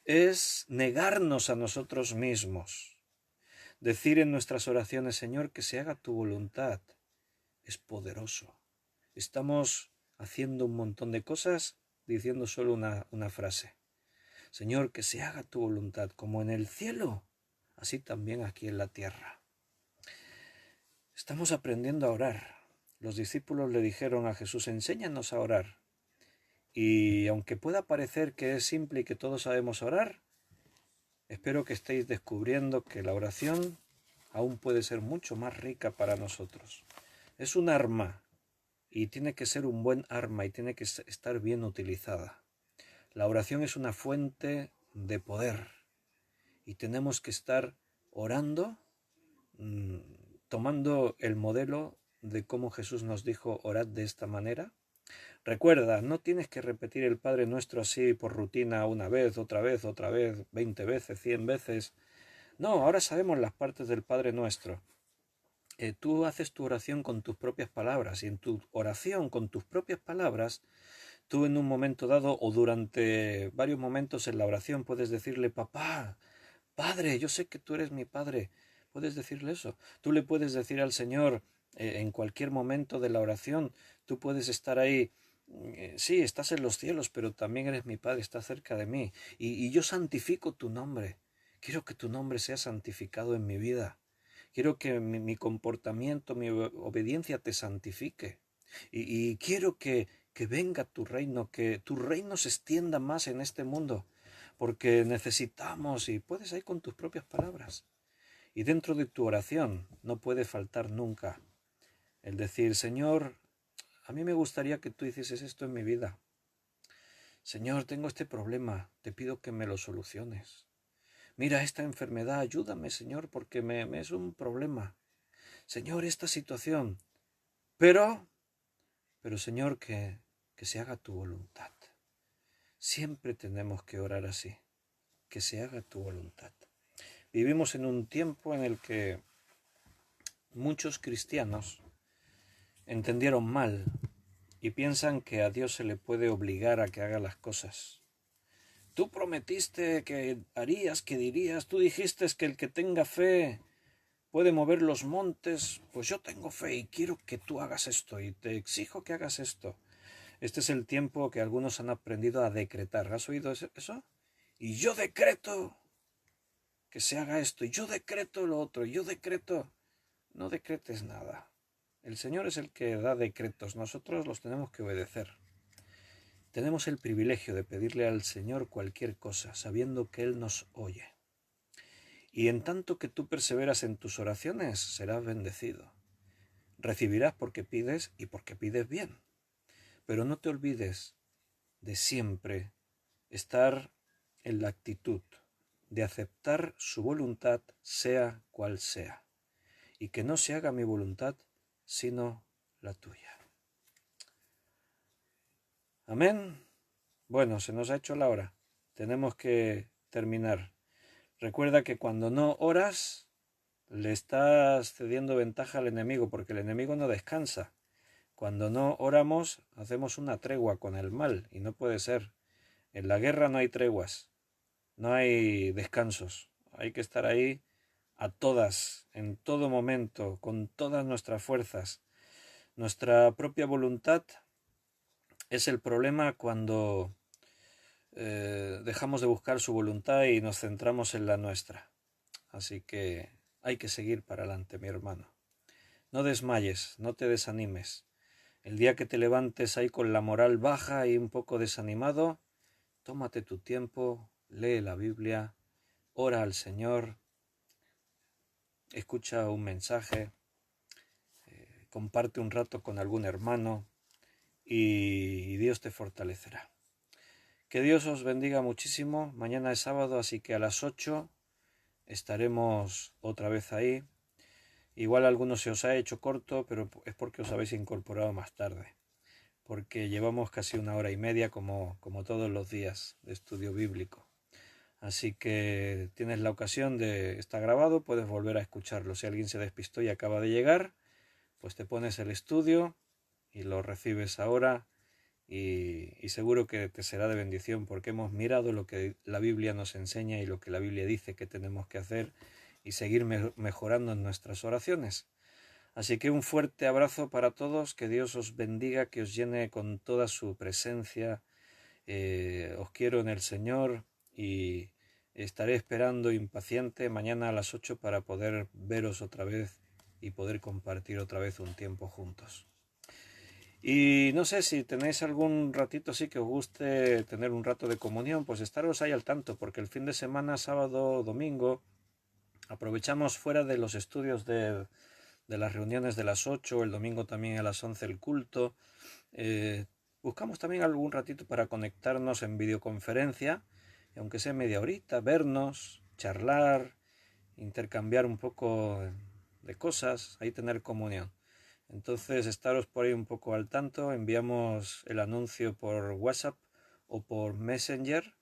Es negarnos a nosotros mismos. Decir en nuestras oraciones: Señor, que se haga tu voluntad, es poderoso. Estamos haciendo un montón de cosas diciendo solo una frase: Señor, que se haga tu voluntad, como en el cielo, así también aquí en la tierra. Estamos aprendiendo a orar. Los discípulos le dijeron a Jesús: enséñanos a orar. Y aunque pueda parecer que es simple y que todos sabemos orar, espero que estéis descubriendo que la oración aún puede ser mucho más rica para nosotros. Es un arma, y tiene que ser un buen arma, y tiene que estar bien utilizada. La oración es una fuente de poder, y tenemos que estar orando, tomando el modelo de cómo Jesús nos dijo: orad de esta manera. Recuerda, no tienes que repetir el Padre Nuestro así por rutina una vez, otra vez, 20 veces, 100 veces. No, ahora sabemos las partes del Padre Nuestro. Tú haces tu oración con tus propias palabras, y en tu oración con tus propias palabras, tú en un momento dado o durante varios momentos en la oración puedes decirle: papá, Padre, yo sé que tú eres mi Padre. Puedes decirle eso. Tú le puedes decir al Señor en cualquier momento de la oración, tú puedes estar ahí: sí, estás en los cielos, pero también eres mi Padre, estás cerca de mí. Y yo santifico tu nombre. Quiero que tu nombre sea santificado en mi vida. Quiero que mi comportamiento, mi obediencia te santifique. Y quiero que venga tu reino, que tu reino se extienda más en este mundo, porque necesitamos, y puedes ir con tus propias palabras. Y dentro de tu oración no puede faltar nunca el decir, Señor, a mí me gustaría que tú hicieses esto en mi vida. Señor, tengo este problema, te pido que me lo soluciones. Mira esta enfermedad, ayúdame, Señor, porque me es un problema. Señor, esta situación. Pero Señor, que se haga tu voluntad. Siempre tenemos que orar así, que se haga tu voluntad. Vivimos en un tiempo en el que muchos cristianos entendieron mal y piensan que a Dios se le puede obligar a que haga las cosas. Tú prometiste que harías, que dirías, tú dijiste que el que tenga fe puede mover los montes, pues yo tengo fe y quiero que tú hagas esto y te exijo que hagas esto. Este es el tiempo que algunos han aprendido a decretar. ¿Has oído eso? Y yo decreto que se haga esto, y yo decreto lo otro, y yo decreto. No decretes nada. El Señor es el que da decretos, nosotros los tenemos que obedecer. Tenemos el privilegio de pedirle al Señor cualquier cosa, sabiendo que Él nos oye. Y en tanto que tú perseveras en tus oraciones, serás bendecido. Recibirás porque pides y porque pides bien. Pero no te olvides de siempre estar en la actitud de aceptar su voluntad, sea cual sea, y que no se haga mi voluntad, sino la tuya. Amén. Bueno, se nos ha hecho la hora. Tenemos que terminar. Recuerda que cuando no oras, le estás cediendo ventaja al enemigo, porque el enemigo no descansa. Cuando no oramos, hacemos una tregua con el mal, y no puede ser. En la guerra no hay treguas, no hay descansos. Hay que estar ahí a todas, en todo momento, con todas nuestras fuerzas. Nuestra propia voluntad es el problema cuando dejamos de buscar su voluntad y nos centramos en la nuestra. Así que hay que seguir para adelante, mi hermano. No desmayes, no te desanimes. El día que te levantes ahí con la moral baja y un poco desanimado, tómate tu tiempo, lee la Biblia, ora al Señor, escucha un mensaje, comparte un rato con algún hermano y Dios te fortalecerá. Que Dios os bendiga muchísimo. Mañana es sábado, así que a las 8 estaremos otra vez ahí. Igual a algunos se os ha hecho corto, pero es porque os habéis incorporado más tarde. Porque llevamos casi 1 hora y media como todos los días de estudio bíblico. Así que tienes la ocasión de estar grabado, puedes volver a escucharlo. Si alguien se despistó y acaba de llegar, pues te pones el estudio y lo recibes ahora y seguro que te será de bendición porque hemos mirado lo que la Biblia nos enseña y lo que la Biblia dice que tenemos que hacer y seguir mejorando en nuestras oraciones. Así que un fuerte abrazo para todos, que Dios os bendiga, que os llene con toda su presencia. Os quiero en el Señor y estaré esperando impaciente mañana a las 8 para poder veros otra vez y poder compartir otra vez un tiempo juntos. Y no sé si tenéis algún ratito así que os guste tener un rato de comunión, pues estaros ahí al tanto, porque el fin de semana, sábado, domingo, aprovechamos fuera de los estudios de las reuniones de las 8, el domingo también a las 11 el culto. Buscamos también algún ratito para conectarnos en videoconferencia, aunque sea media horita, vernos, charlar, intercambiar un poco de cosas, ahí tener comunión. Entonces, estaros por ahí un poco al tanto, enviamos el anuncio por WhatsApp o por Messenger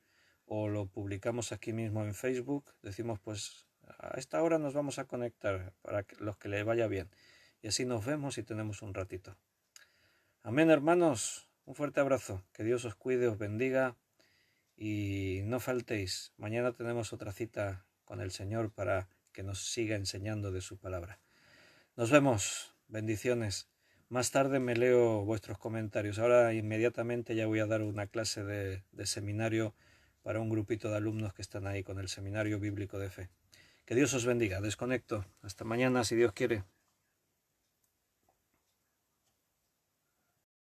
o lo publicamos aquí mismo en Facebook, decimos pues a esta hora nos vamos a conectar para los que les vaya bien y así nos vemos y tenemos un ratito. Amén, hermanos, un fuerte abrazo, que Dios os cuide, os bendiga y no faltéis, mañana tenemos otra cita con el Señor para que nos siga enseñando de su palabra. Nos vemos. Bendiciones. Más tarde me leo vuestros comentarios. Ahora inmediatamente ya voy a dar una clase de seminario para un grupito de alumnos que están ahí con el Seminario Bíblico de Fe. Que Dios os bendiga. Desconecto. Hasta mañana si Dios quiere.